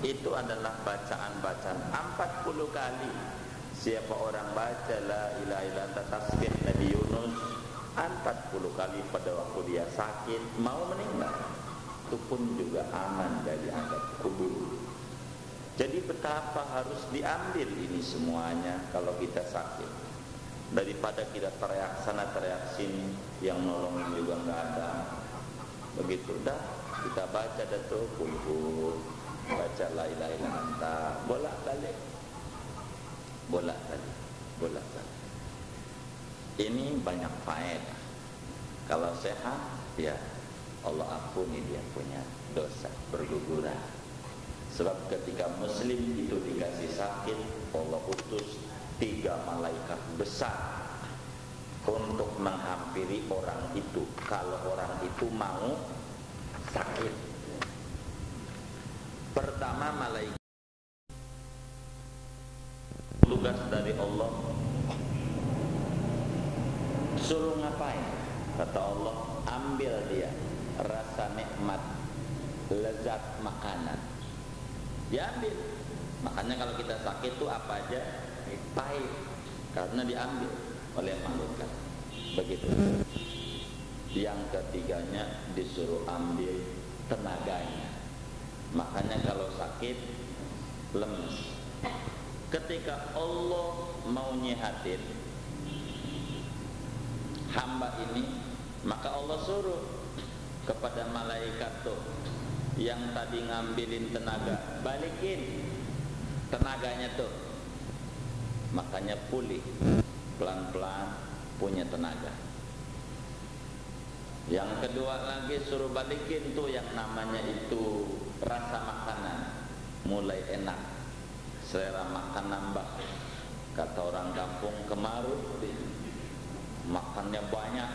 Itu adalah bacaan-bacaan 40 kali. Siapa orang baca la ilaha illa anta tasbih Nabi Yunus 40 kali pada waktu dia sakit mau meninggal, itu pun juga aman dari azab kubur. Jadi betapa harus diambil ini semuanya kalau kita sakit, daripada kita teriak sana teriak sini, yang nolongin juga nggak ada. Begitu dah kita baca dah tuh kumpul, baca la ilaha illa anta, bolak-balik. Ini banyak faedah. Kalau sehat, ya Allah ampuni dia punya dosa berguguran. Sebab ketika muslim itu dikasih sakit, Allah utus 3 malaikat besar untuk menghampiri orang itu kalau orang itu mau sakit. Pertama, malaikat tugas dari Allah, suruh ngapain? Kata Allah, ambil dia rasa nikmat lezat makanan, diambil. Makanya kalau kita sakit tuh apa aja pahit, karena diambil oleh malaikat. Begitu. Yang ketiganya disuruh ambil tenaganya. Makanya kalau sakit lemes, ketika Allah mau nyehatin hamba ini, maka Allah suruh kepada malaikat tuh yang tadi ngambilin tenaga, balikin tenaganya tuh. Makanya pulih pelan-pelan, punya tenaga. Yang kedua lagi suruh balikin tuh yang namanya itu rasa makanan, mulai enak, selera makan nambah. Kata orang kampung kemarut, makannya banyak,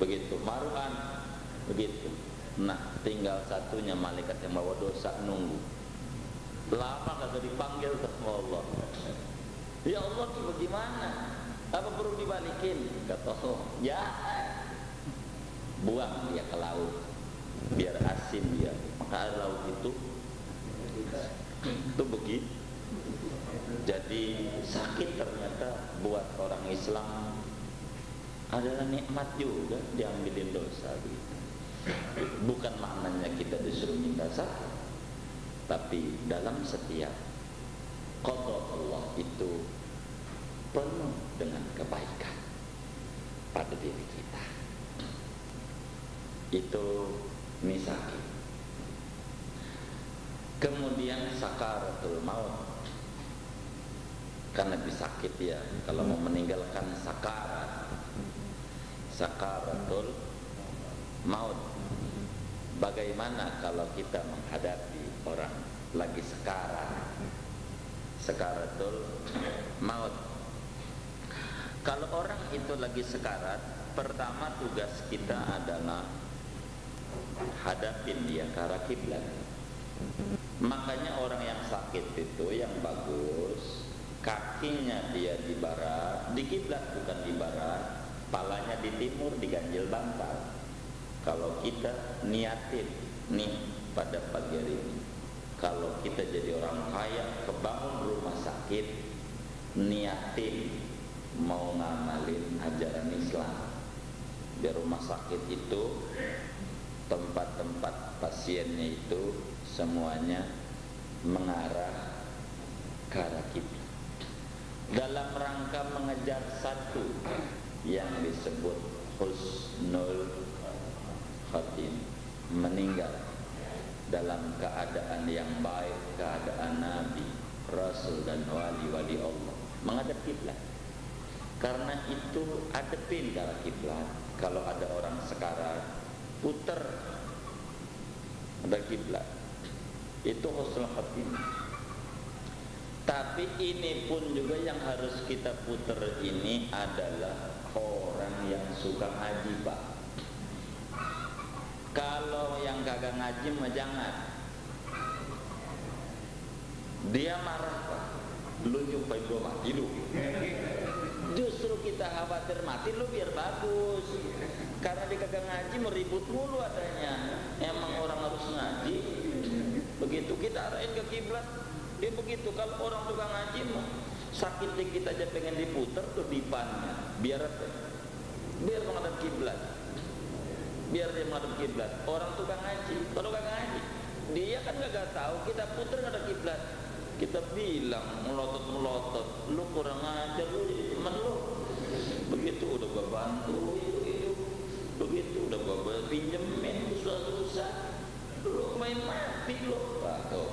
begitu maruan, begitu. Nah, tinggal satunya malaikat yang bawa dosa nunggu. Lama kagak dipanggil sama Allah. Ya Allah, bagaimana? Apa perlu dibalikin? Kata Allah, ya, buang dia ke laut, biar asin dia. Maka air laut itu begitu. Jadi sakit ternyata buat orang Islam adalah nikmat juga, diambilin dosa gitu. Bukan maknanya kita disuruh minta sakit, tapi dalam setiap qada Allah itu penuh dengan kebaikan pada diri kita. Itu misaki. Kemudian sakaratul maut, karena lebih sakit ya kalau mau meninggalkan sakaratul maut. Bagaimana kalau kita menghadapi orang lagi sakaratul maut? Kalau orang itu lagi sekarat, pertama tugas kita adalah hadapin dia ke arah kiblat. Makanya orang yang sakit itu yang bagus, kakinya dia di barat, di kiblat bukan di barat, palanya di timur, diganjil bantal. Kalau kita niatin nih pada pagi hari ini, kalau kita jadi orang kaya, kebangun rumah sakit, niatin mau ngamalin ajaran Islam. Di rumah sakit itu tempat-tempat pasiennya itu semuanya mengarah ke arah kiblat dalam rangka mengejar satu yang disebut husnul khatim, meninggal dalam keadaan yang baik, keadaan Nabi, Rasul dan wali-wali Allah menghadap kiblat. Karena itu adepin ke arah kiblat. Kalau ada orang sekarang puter ada kiblat, itu husnul khatim. Tapi ini pun juga yang harus kita puter ini adalah orang yang suka ngaji, Pak. Kalau yang kagak ngaji mah jangan. Dia marah, Pak. Lu nyumpain gua mati lu. Justru kita khawatir mati lu biar bagus. Karena dia kagak ngaji meribut mulu adanya. Emang orang harus ngaji. Begitu kita arahin ke kiblat, dia begitu. Kalau orang tukang ngaji mah sakit dikit aja pengen diputer tuh dipannya. Biar menghadap kiblat. Biar dia menghadap kiblat. Orang tukang ngaji, kalau kagak ngaji, dia kan kagak tahu kita puter ngadap kiblat. Kita bilang melotot, lu kurang ajar, lu jadi teman lu. Begitu udah gua bantu, begitu udah gua pinjemin susah-susah, lu main mati lu. Tuh,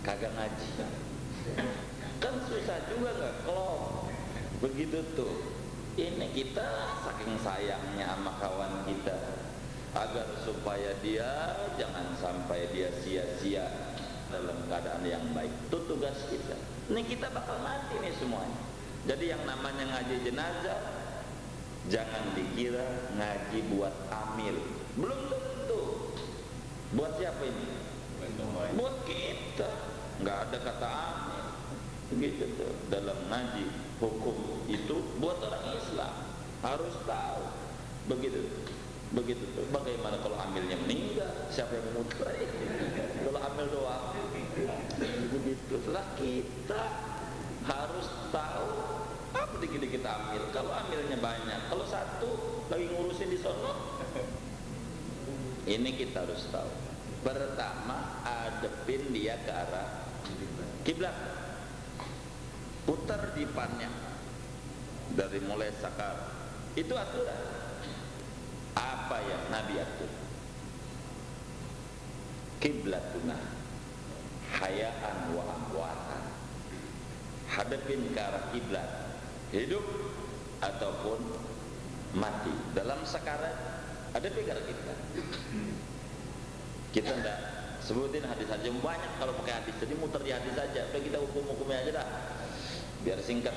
kagak ngaji. Kan susah juga nggak klop. Begitu tuh. Ini kita saking sayangnya sama kawan kita, agar supaya dia jangan sampai dia sia-sia dalam keadaan yang baik. Itu tugas kita. Ini kita bakal mati nih semuanya. Jadi yang namanya ngaji jenazah, jangan dikira ngaji buat amil. Belum tentu. Buat siapa ini? Buat kita. Nggak ada kata amil. Begitu tuh. Dalam ngaji hukum itu buat orang Islam harus tahu. Begitu. Begitu tuh. Bagaimana kalau amilnya meninggal? Siapa yang muter? Kalau amil doang. Begitu. Lah kita harus tahu apa dikit-dikit amil. Kalau amilnya banyak, kalau satu lagi ngurusin di sono, ini kita harus tahu. Pertama, adepin dia ke arah kiblat. Putar dipannya dari mulai sakar. Itu aturan. Apa yang Nabi atur? Kiblatuna hayaan wa amwatan. Hadapin ke arah kiblat, hidup ataupun mati. Dalam sakarat hadapin ke arah kiblat. Kita enggak sebutin hadis aja banyak kalau pakai hadis, jadi muter di hadis aja. Udah kita hukum-hukumnya aja dah. Biar singkat.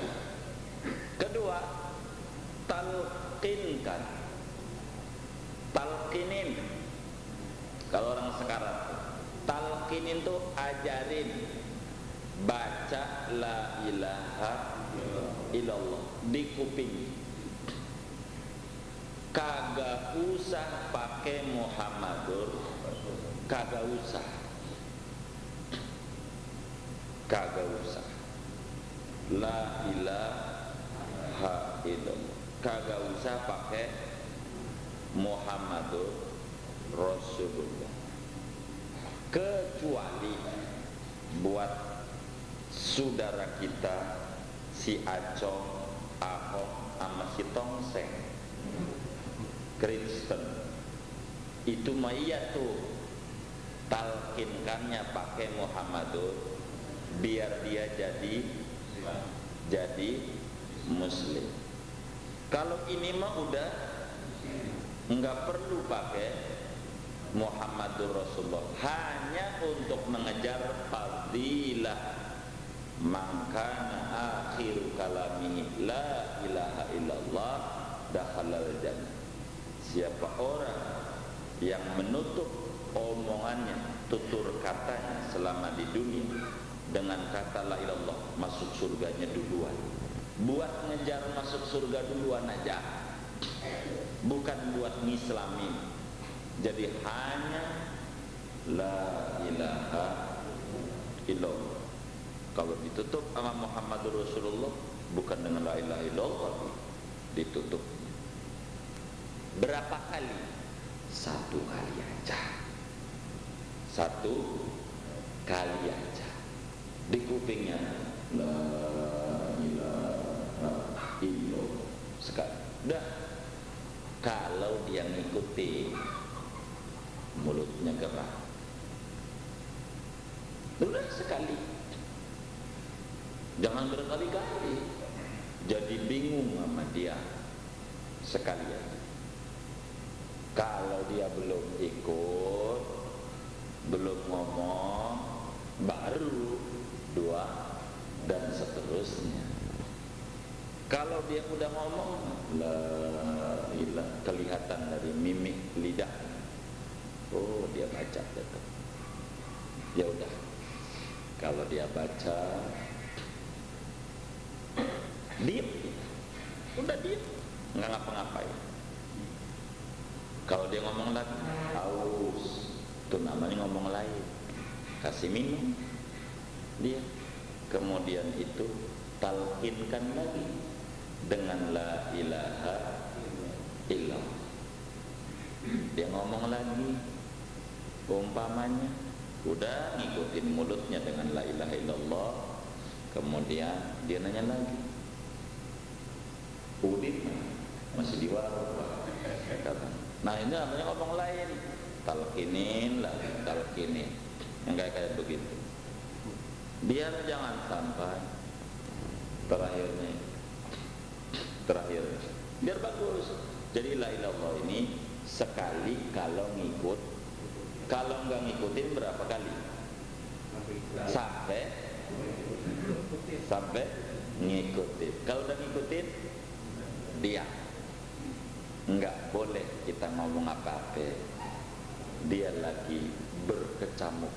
Kedua, talqinkan. Talqinin. Kalau orang sekarang talqinin tuh ajarin baca la ilaha illallah di kuping. Kagak usah pakai Muhammadur, kagak usah. Kagak usah. La ilaha illallah. Kagak usah pakai Muhammadur Rasulullah, kecuali buat saudara kita si Acong, Ahok, sama si Tongseng Kristen. Itu mah iya tuh, talkinkannya pakai Muhammadur biar dia jadi muslim. Kalau ini mah udah enggak perlu pakai Muhammadur Rasulullah, hanya untuk mengejar fadilah. Mangkana akhiru kalami la ilaha illallah dakhalal jannah. Siapa orang yang menutup omongannya, tutur katanya selama di dunia dengan kata la ilallah, masuk surganya duluan. Buat ngejar masuk surga duluan aja, bukan buat ngislamin. Jadi hanya la ilaha illallah. Kalau ditutup sama Muhammadur Rasulullah, bukan dengan la ilaha illallah ditutup. Berapa kali? 1 kali aja. satu kali aja di kupingnya, la ilaha illallah, sekali. Udah, kalau dia ngikuti mulutnya gerak, udah sekali, jangan berkali-kali jadi bingung sama dia, sekali aja. Kalau dia belum ikut, belum ngomong, baru dua dan seterusnya. Kalau dia udah ngomong, la ilah, kelihatan dari mimik lidah, oh dia baca betul. Ya udah, kalau dia baca, diam, udah diam, nggak ngapa-ngapain. Kalau dia ngomong lagi, haus, itu namanya ngomong lain, kasih minum dia. Kemudian itu talqinkan lagi dengan la ilaha illallah. Dia ngomong lagi, umpamanya udah ngikutin mulutnya dengan la ilaha illallah, kemudian dia nanya lagi, udin masih di warung, kata. Nah ini namanya ngomong lain, talqinin lah, talqinin yang kayak begitu. Biar jangan sampai terakhir biar bagus. Jadi la ilaha illallah ini sekali kalau ngikut, kalau nggak ngikutin berapa kali? Sampai ngikutin. Kalau udah ngikutin, dia nggak boleh kita ngomong apa-apa. Dia lagi berkecamuk.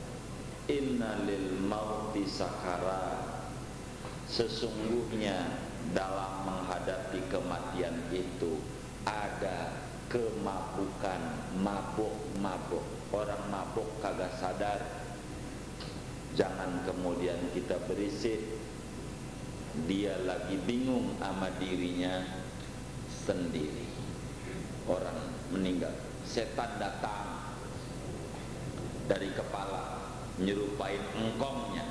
Inna lil mauti sakarat. Sesungguhnya dalam menghadapi kematian itu ada kemabukan, mabuk. Orang mabuk kagak sadar. Jangan kemudian kita berisik. Dia lagi bingung sama dirinya sendiri. Orang meninggal, setan datang dari kepala nyerupain engkongnya,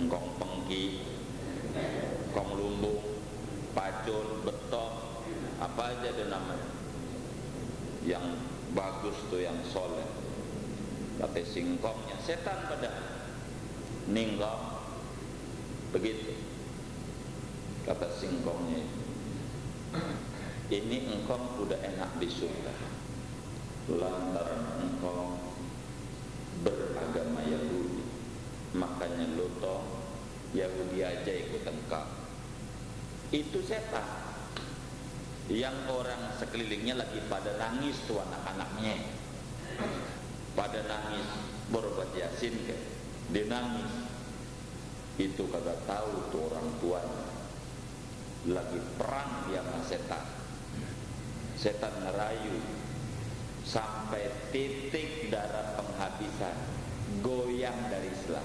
engkong pengki, engkong lumbung, pacul, betok, apa aja ada namanya yang bagus tuh, yang soleh. Kata singkongnya, setan pada ningkong begitu. Kata singkongnya, ini engkong udah enak di surga lantaran engkong beragama Yahudi, makanya lo toh Yahudi aja ikut engkau. Itu setan. Yang orang sekelilingnya lagi pada nangis tuh, anak-anaknya pada nangis, berbuat yasin ke, dia nangis. Itu kagak tahu tuh orang tuanya lagi perang dia sama setan. Setan ngerayu sampai titik darah penghabisan, goyang dari Islam,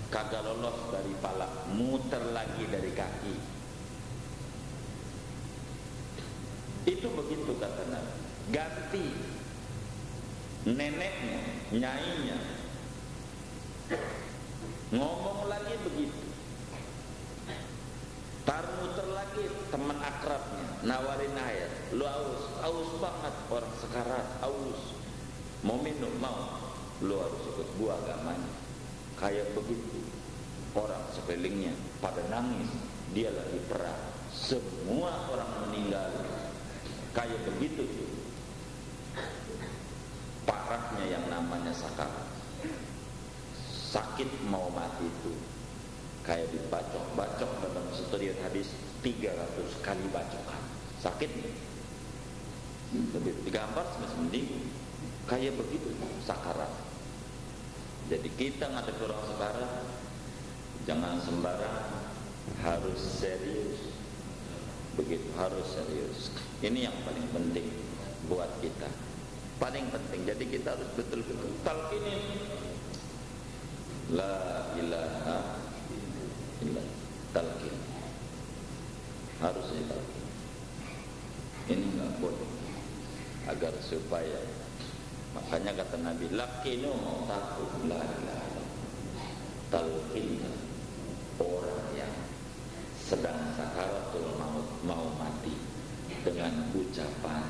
kagak lolos dari palak, muter lagi dari kaki. Itu begitu kata Nabi. Ganti neneknya, nyainya, ngomong lagi begitu. Tar muter lagi teman akrabnya, nawarin air. Lu aus banget, orang sekarat, aus, mau minum, mau, lu harus ikut gua agamanya. Kayak begitu. Orang sekelilingnya pada nangis, dia lagi perang, semua orang meninggal. Kayak begitu tuh parahnya yang namanya sakarat. Sakit mau mati itu kayak dibacok dalam satu riwayat hadis 300 kali bacokan. Sakit nih, lebih digambar semending kayak begitu sakarat. Jadi kita ngadep orang sakarat jangan sembarang, harus serius. Begitu, harus serius. Ini yang paling penting buat kita, paling penting. Jadi kita harus betul-betul talqinin la ilaha illallah, talqin, harus ditalqin. Ini nggak boleh, agar supaya Makanya kata Nabi, lakinu mautakum la ilaha illallah. Talqinkan orang yang sedang sakaratul maut, mau mati, dengan ucapan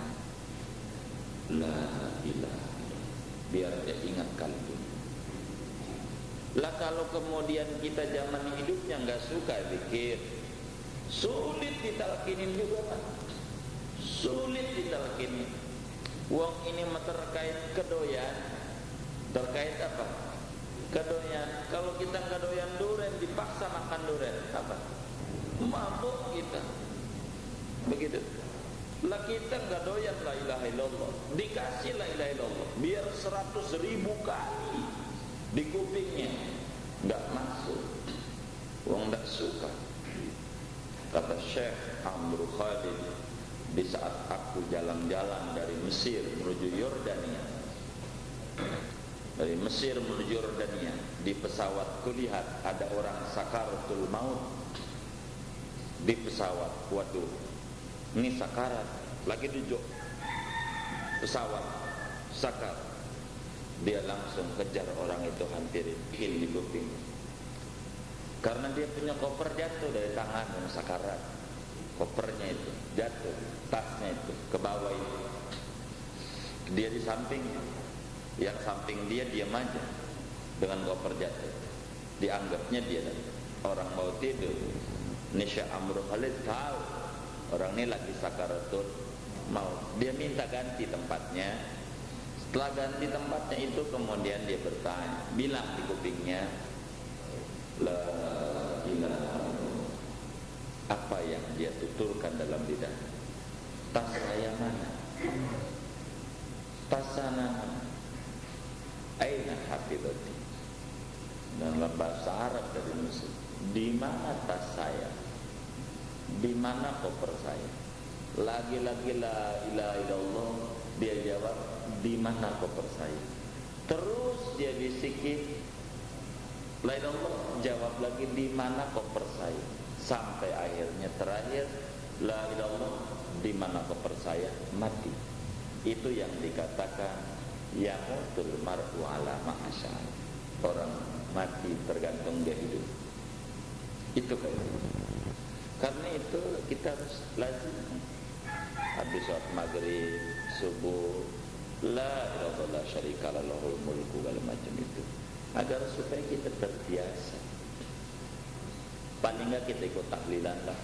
la ilaha illallah, biar dia ingat kalbu. Lah kalau kemudian kita zaman hidupnya nggak suka zikir, sulit ditalkinin juga kan? Sulit ditalkinin. Wong ini terkait kedoyan, terkait apa? Kedoyan. Kalau kita nggak doyan durian, dipaksa makan durian, apa? Mabuk kita. Begitu. Lah kita nggak doyan la ilaha illallah, dikasih la ilaha illallah, biar 100.000 kali di kupingnya nggak masuk. Wong nggak suka. Kata Syekh Amr Khalid, di saat aku jalan-jalan dari Mesir menuju Yordania, dari Mesir menuju Yordania, di pesawat kulihat ada orang sakaratul maut di pesawat. Waduh, ini sakarat, lagi duduk pesawat sakar. Dia langsung kejar orang itu, hampirin di kuping, karena dia punya koper jatuh dari tangan yang sakarat. Kopernya itu jatuh, tasnya itu ke bawah itu. Dia di sampingnya, yang samping dia diam aja dengan koper jatuh. Dianggapnya dia orang mau tidur. Nisha Amr Khalid tahu orang ini lagi sakaratul maut. Dia minta ganti tempatnya. Setelah ganti tempatnya itu, kemudian dia bertanya, bilang di kupingnya, la ilaha. Apa yang dia tuturkan dalam lidah? Tas saya mana? Tas sana mana? Aina hafidhati. Dalam bahasa Arab dari Mesir, di mana tas saya? Di mana koper saya? Lagi-lagi la ilaha illallah, dia jawab, di mana koper saya? Terus dia bisikin, la ilaha illallah, jawab lagi, di mana koper saya? Sampai akhirnya terakhir, la ilaha illallah, di mana koper saya? Mati. Itu yang dikatakan yamutul mar'u ala ma'asya. Orang mati tergantung dia hidup. Itu kayak itu. Karena itu kita harus lazim habis sholat maghrib, subuh, la ilaha illallah syarikalah lahul mulku, segala macam itu, agar supaya kita terbiasa. Paling enggak kita ikut tahlilan lah,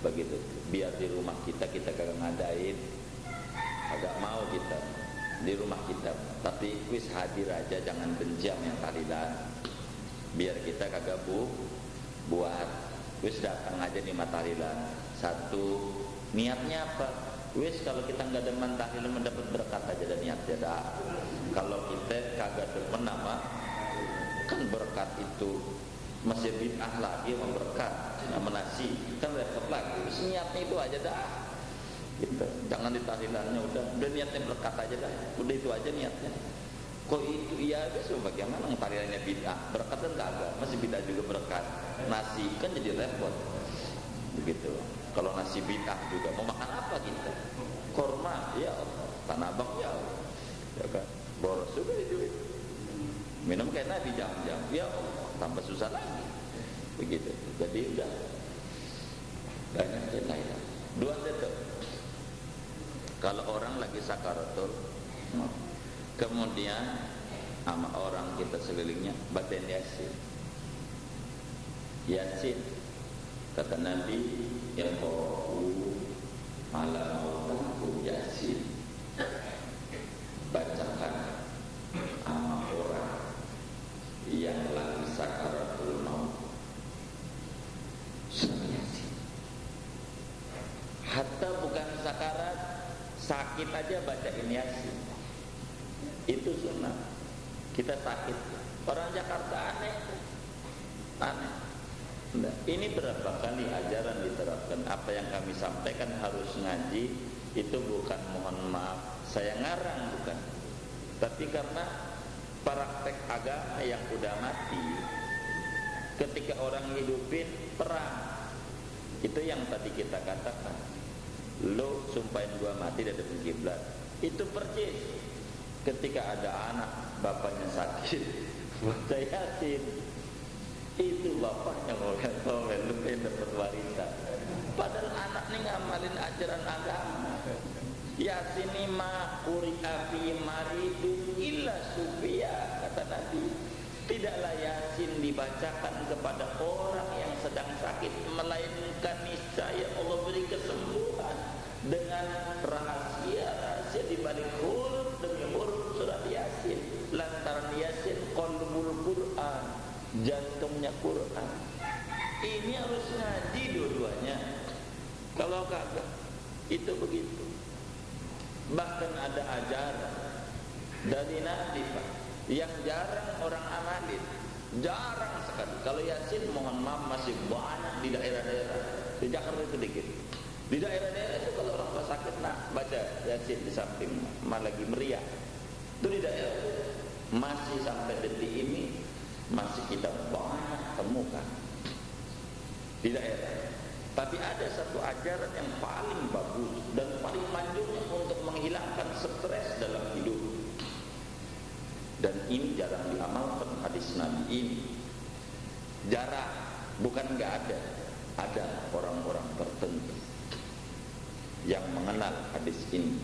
begitu. Biar di rumah kita kagak ngadain, agak mau kita di rumah kita, tapi wis hadir aja, jangan benjam yang tahlilan. Biar kita kagak buat, wis datang aja di tahlilan. Satu, niatnya apa? Wis kalau kita nggak demen tahlilan mendapat berkat aja, dan niatnya dah. Kalau kita kagak demen apa? Kan berkat itu masih bid'ah lagi, memberkat nama nasi kan repot lagi. Terus niatnya itu aja dah gitu. Jangan di tahlilannya, udah niatnya berkat aja dah, udah itu aja niatnya. Kok itu iya guys, bagaimana tahlilannya bid'ah, berkat kan kagak, masih bid'ah juga berkat. Nasi kan jadi repot begitu. Kalau nasi bid'ah juga, mau makan apa kita? Korma, ya Allah. Tanah Abang, ya Allah, ya kan, boros juga duit. Minum kayak Nabi jam-jam, ya Allah, tambah susah lagi begitu. Jadi udah banyak lain. Dua tetap. Kalau orang lagi sakaratul, kemudian sama orang kita sekelilingnya bacain Yasin. Yasin, kata Nabi, yang qa'u ala mautakum Yasin. Bacakan sama orang yang lagi sakaratul maut surah Yasin. Hatta bukan sakarat, sakit aja bacain Yasin. Itu sunnah. Kita sakit, orang Jakarta aneh. Nah, ini berapa kali ajaran diterapkan. Apa yang kami sampaikan harus ngaji, itu bukan mohon maaf saya ngarang, bukan, tapi karena praktek agama yang udah mati. Ketika orang hidupin perang, itu yang tadi kita katakan, lo sumpahin gua mati dari kiblat, itu percis. ketika ada anak bapaknya sakit baca Yasin, itu bapaknya ngomel-ngomel lu pengen dapat warisan, padahal anak nih ngamalin ajaran agama. Yasin ini ma quri'a fi maridun illa sufiya, kata Nabi. Tidaklah Yasin dibacakan kepada orang yang sedang sakit, melainkan niscaya Allah beri kesembuhan dengan rahasia-rahasia di balik huruf demi huruf surat Yasin. Lantaran Yasin qalbul Quran, jantungnya Quran. Ini harus ngaji dua-duanya. Kalau kagak, itu begitu. Bahkan ada ajaran dari Nabi Pak yang jarang orang amalin, jarang sekali. Kalau Yasin mohon maaf masih banyak di daerah-daerah. Di Jakarta itu dikit. Di daerah-daerah itu kalau orang tua sakit baca Yasin di samping malah lagi meriah. Itu di daerah masih sampai detik ini masih kita banyak temukan di daerah. Tapi ada satu ajaran yang paling bagus dan paling manjurnya untuk menghilangkan stres dalam hidup. Dan ini jarang diamalkan hadis Nabi ini. Jarang, bukan enggak ada. Ada orang-orang tertentu yang mengenal hadis ini.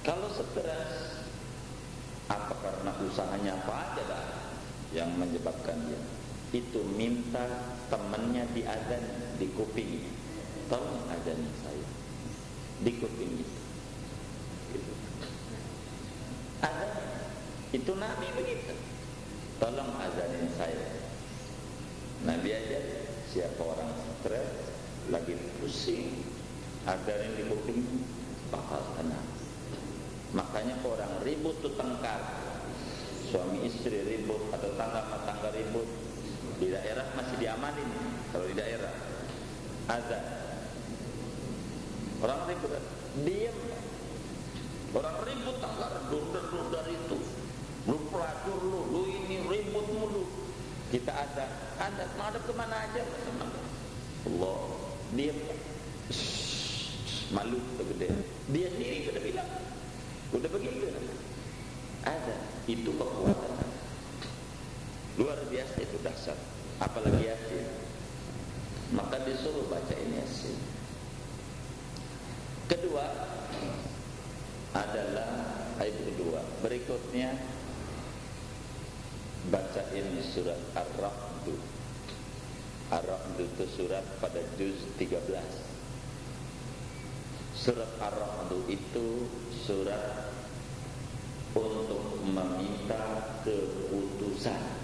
Kalau stres, apa karena usahanya apa aja dah yang menyebabkan dia? Itu minta temannya diazan di kuping, tolong azan saya di kuping itu. Gitu. Azan itu Nabi begitu, tolong azanin saya. Nabi aja siapa orang stres lagi pusing, azanin di kuping bakal tenang. Makanya orang ribut tuh tengkar, suami istri ribut atau tangga ribut, di daerah masih diamanin. Kalau di daerah azan, orang ribut diam, orang ribut tangga dudar itu, lu pelacur lu ini ribut mulu. Kita azan, anda menghadap kemana aja? Allah, diam, malu gede. Dia sendiri sudah bilang, udah begitu. Azan itu kekuatan luar biasa, itu dahsyat. Apalagi Yasin, maka disuruh bacain Yasin. Kedua adalah ayat kedua, berikutnya bacain surat Ar-Ra'd. Ar-Ra'd itu surat pada juz 13. Surat Ar-Ra'd itu surat untuk meminta keputusan.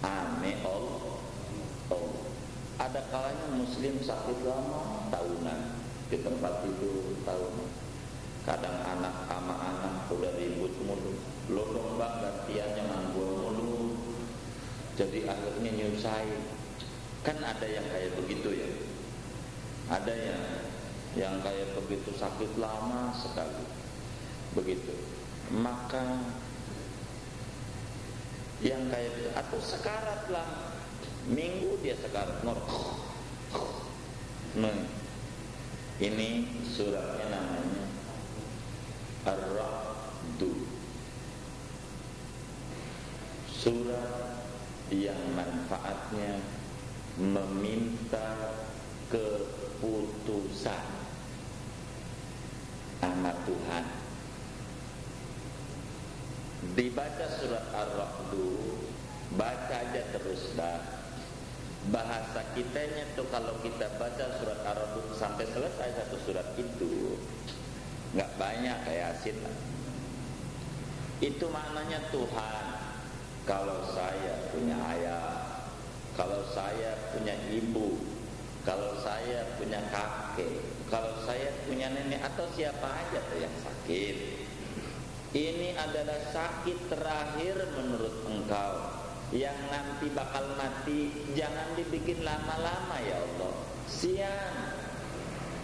Ame Allah. Ada kalanya muslim sakit lama tahunan di tempat itu tahunan. Kadang anak sama anak udah ribut mulu, lomba gantiannya manggul mulu, jadi akhirnya nyusahin. Kan ada yang kayak begitu ya, ada yang kayak begitu sakit lama sekali begitu. Maka yang kayak atau sekarat lah, minggu dia sekarat ini suratnya namanya Ar-Ra'd, surat yang manfaatnya meminta keputusan sama Tuhan. Dibaca surat Ar-Ra'd, baca aja terus dah. Bahasa kitanya tuh kalau kita baca surat Ar-Ra'd sampai selesai satu surat itu nggak banyak kayak Yasin lah. Itu maknanya Tuhan, kalau saya punya ayah, kalau saya punya ibu, kalau saya punya kakek, kalau saya punya nenek atau siapa aja tuh yang sakit, ini adalah sakit terakhir menurut engkau, yang nanti bakal mati, jangan dibikin lama-lama ya Allah. Siang,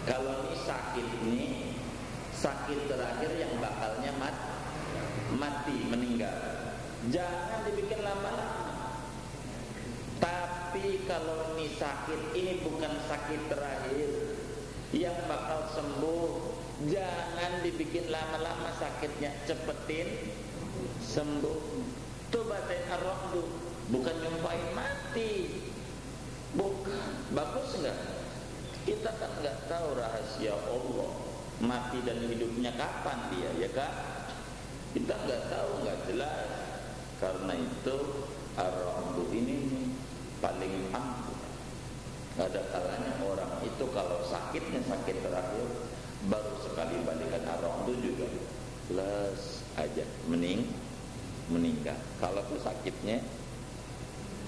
kalau ini sakit terakhir yang bakalnya mati, meninggal, jangan dibikin lama-lama. Tapi kalau ini sakit, ini bukan sakit terakhir yang bakal sembuh Jangan dibikin lama-lama sakitnya, cepetin sembuh. Tobatin ar-ra'du, bukan nyumpahin mati. Bukan, bagus enggak? Kita kan enggak tahu rahasia Allah, mati dan hidupnya kapan dia, ya kan? Kita enggak tahu, enggak jelas. Karena itu ar-ra'du ini paling ampuh. Ada kalanya orang itu kalau sakitnya sakit terakhir, baru sekali balikan ar-ra'du juga les aja meninggal. Kalau itu sakitnya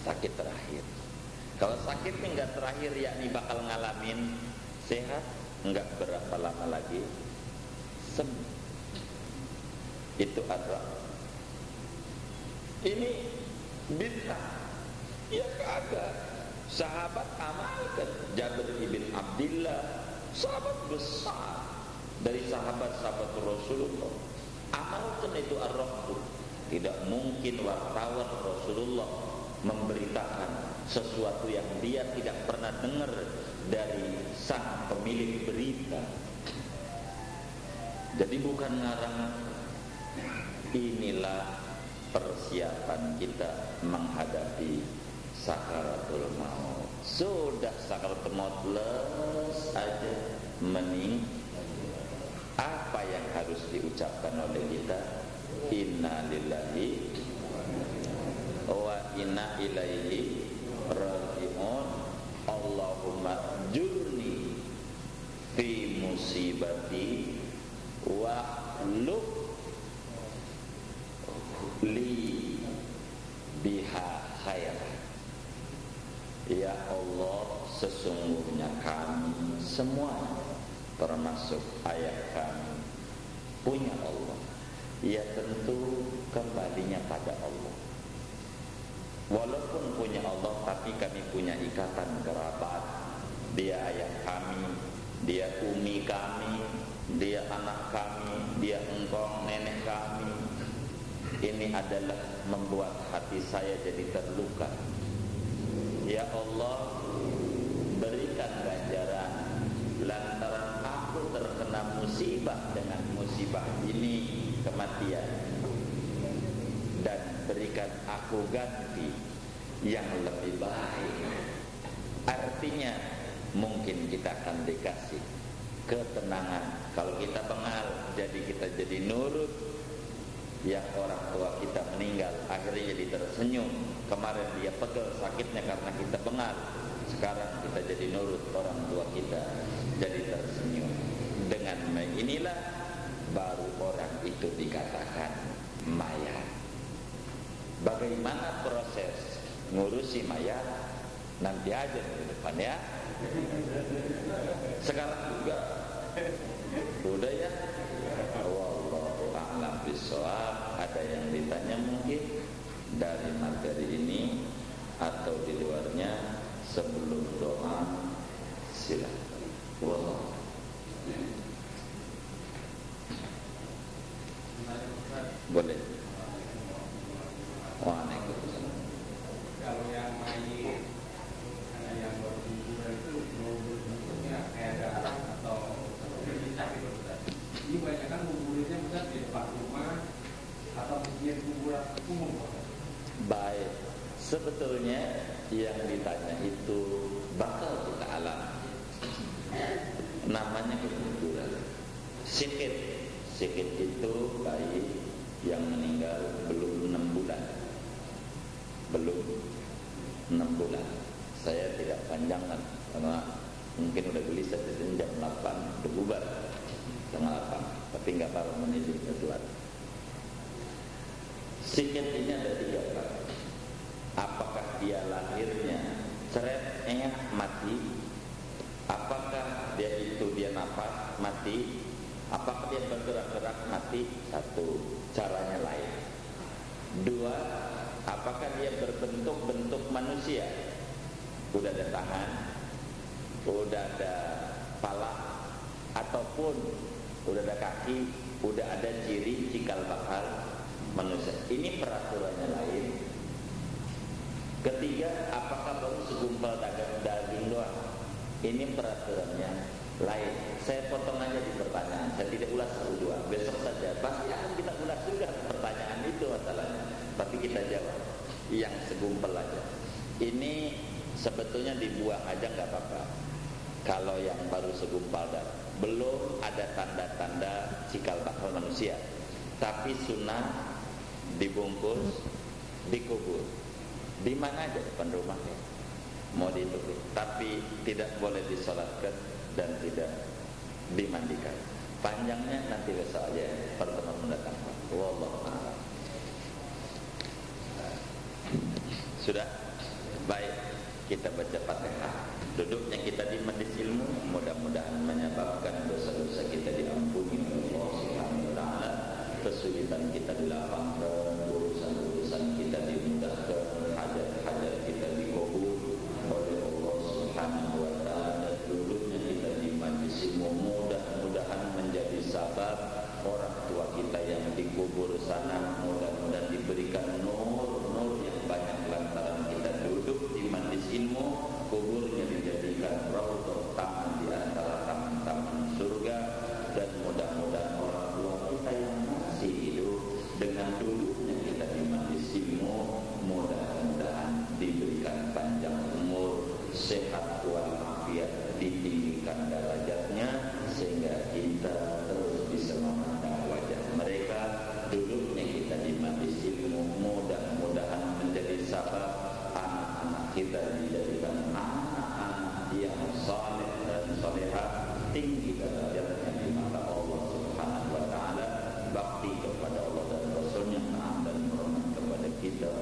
sakit terakhir. Kalau sakitnya enggak terakhir, yakni bakal ngalamin sehat, enggak berapa lama lagi sembuh. Itu ar-ra'du. Ini bid'ah. Ya kagak. Sahabat amalkan. Jabir ibn Abdillah, sahabat besar dari sahabat-sahabat Rasulullah, amalkan itu ar-ra'du. Tidak mungkin wartawan Rasulullah memberitakan sesuatu yang dia tidak pernah dengar dari sang pemilik berita. Jadi bukan ngarang. Inilah persiapan kita menghadapi sakaratul maut. Sudah sakaratul maut les aja apa yang harus diucapkan oleh kita? Inna lillahi wa inna ilaihi raji'un. Allahumma jurni fi musibati wa li biha khair. Ya Allah, sesungguhnya kami semua, termasuk ayah kami, punya Allah. Ya tentu kembalinya pada Allah. Walaupun punya Allah, tapi kami punya ikatan kerabat. Dia ayah kami, dia umi kami, dia anak kami, dia engkong nenek kami. Ini adalah membuat hati saya jadi terluka. Ya Allah, berikan ganjaran lantaran aku terkena musibah dengan musibah ini, kematian, dan berikan aku ganti yang lebih baik. Artinya mungkin kita akan dikasih ketenangan. Kalau kita bengal, jadi kita jadi nurut. Yang orang tua kita meninggal, akhirnya jadi tersenyum. Kemarin dia pegel sakitnya karena kita bengal, sekarang kita jadi nurut orang tua kita, jadi tersenyum. Dengan inilah baru orang itu dikatakan mayat. Bagaimana proses ngurusi mayat? Nanti aja di depan ya. Sekarang juga udah ya. Wallahu a'lam bishawab. Ada yang ditanya mungkin dari materi ini atau di luarnya? Sebelum doa silakan. Wallahu. Boleh. Waalaikumsalam. Kalau yang mayit, yang berkuburan itu bentuknya kayak darah atau berpisah gitu. Ini banyak kan kuburannya bisa di depan rumah atau di kuburan umum. Baik, sebetulnya yang ditanya itu bakal kita alami. Namanya keguguran. Sikit itu bayi yang meninggal belum 6 bulan. Belum 6 bulan. Saya tidak panjangkan karena mungkin udah gelisah dari jam 8 udah bubar. Tengah 8, tapi nggak baru menuju ke telat. Sikit ini ada 3 Pak. Apakah dia lahirnya ceret, mati? Apakah dia nafas, mati? Apakah dia bergerak-gerak, mati? 1, caranya lain. 2, apakah dia berbentuk-bentuk manusia? Udah ada tangan, udah ada kepala, ataupun udah ada kaki, udah ada ciri cikal bakal manusia. Ini peraturannya lain. Ketiga, apakah baru segumpal daging doang? Ini peraturannya lain. Saya potong aja di pertanyaan, saya tidak ulas dua. Besok saja pasti akan kita ulas juga pertanyaan itu masalahnya. Tapi kita jawab yang segumpal aja. Ini sebetulnya dibuang aja nggak apa-apa. Kalau yang baru segumpal dan belum ada tanda-tanda cikal bakal manusia, tapi sunnah dibungkus, dikubur di mana aja depan rumahnya, mau ditutup, tapi tidak boleh disolatkan dan tidak dimandikan. Panjangnya nanti besok aja pertemuan mendatang. Wallahu a'lam. Sudah baik, kita baca Fatihah. Duduknya kita di majelis ilmu mudah-mudahan menyebabkan dosa-dosa kita diampuni oleh Allah Subhanahu wa taala, kesulitan kita dilapangkan, urusan-urusan kita dimudahkan, hajat-hajat kita dikabul oleh Allah Subhanahu wa taala. Duduknya kita di majelis ilmu mudah-mudahan menjadi sabab orang tua kita yang dikubur sana mudah-mudahan diberikan nur yang banyak lantaran kita duduk di majelis ilmu, kuburnya dijadikan raudhah, taman di antara taman-taman surga. Dan mudah-mudahan orang tua kita yang masih hidup dengan duduknya kita di majelis ilmu mudah-mudahan diberikan panjang umur, sehat walafiat, ditinggikan derajatnya sehingga kita terus bisa memandang wajah mereka. Duduknya kita di majelis ilmu mudah-mudahan menjadi sabab anak-anak kita dijadikan anak-anak yang saleh dan salehah, tinggi derajatnya di mata Allah Subhanahu wa taala, bakti kepada Allah dan Rasulnya, taat dan hormat kepada kita.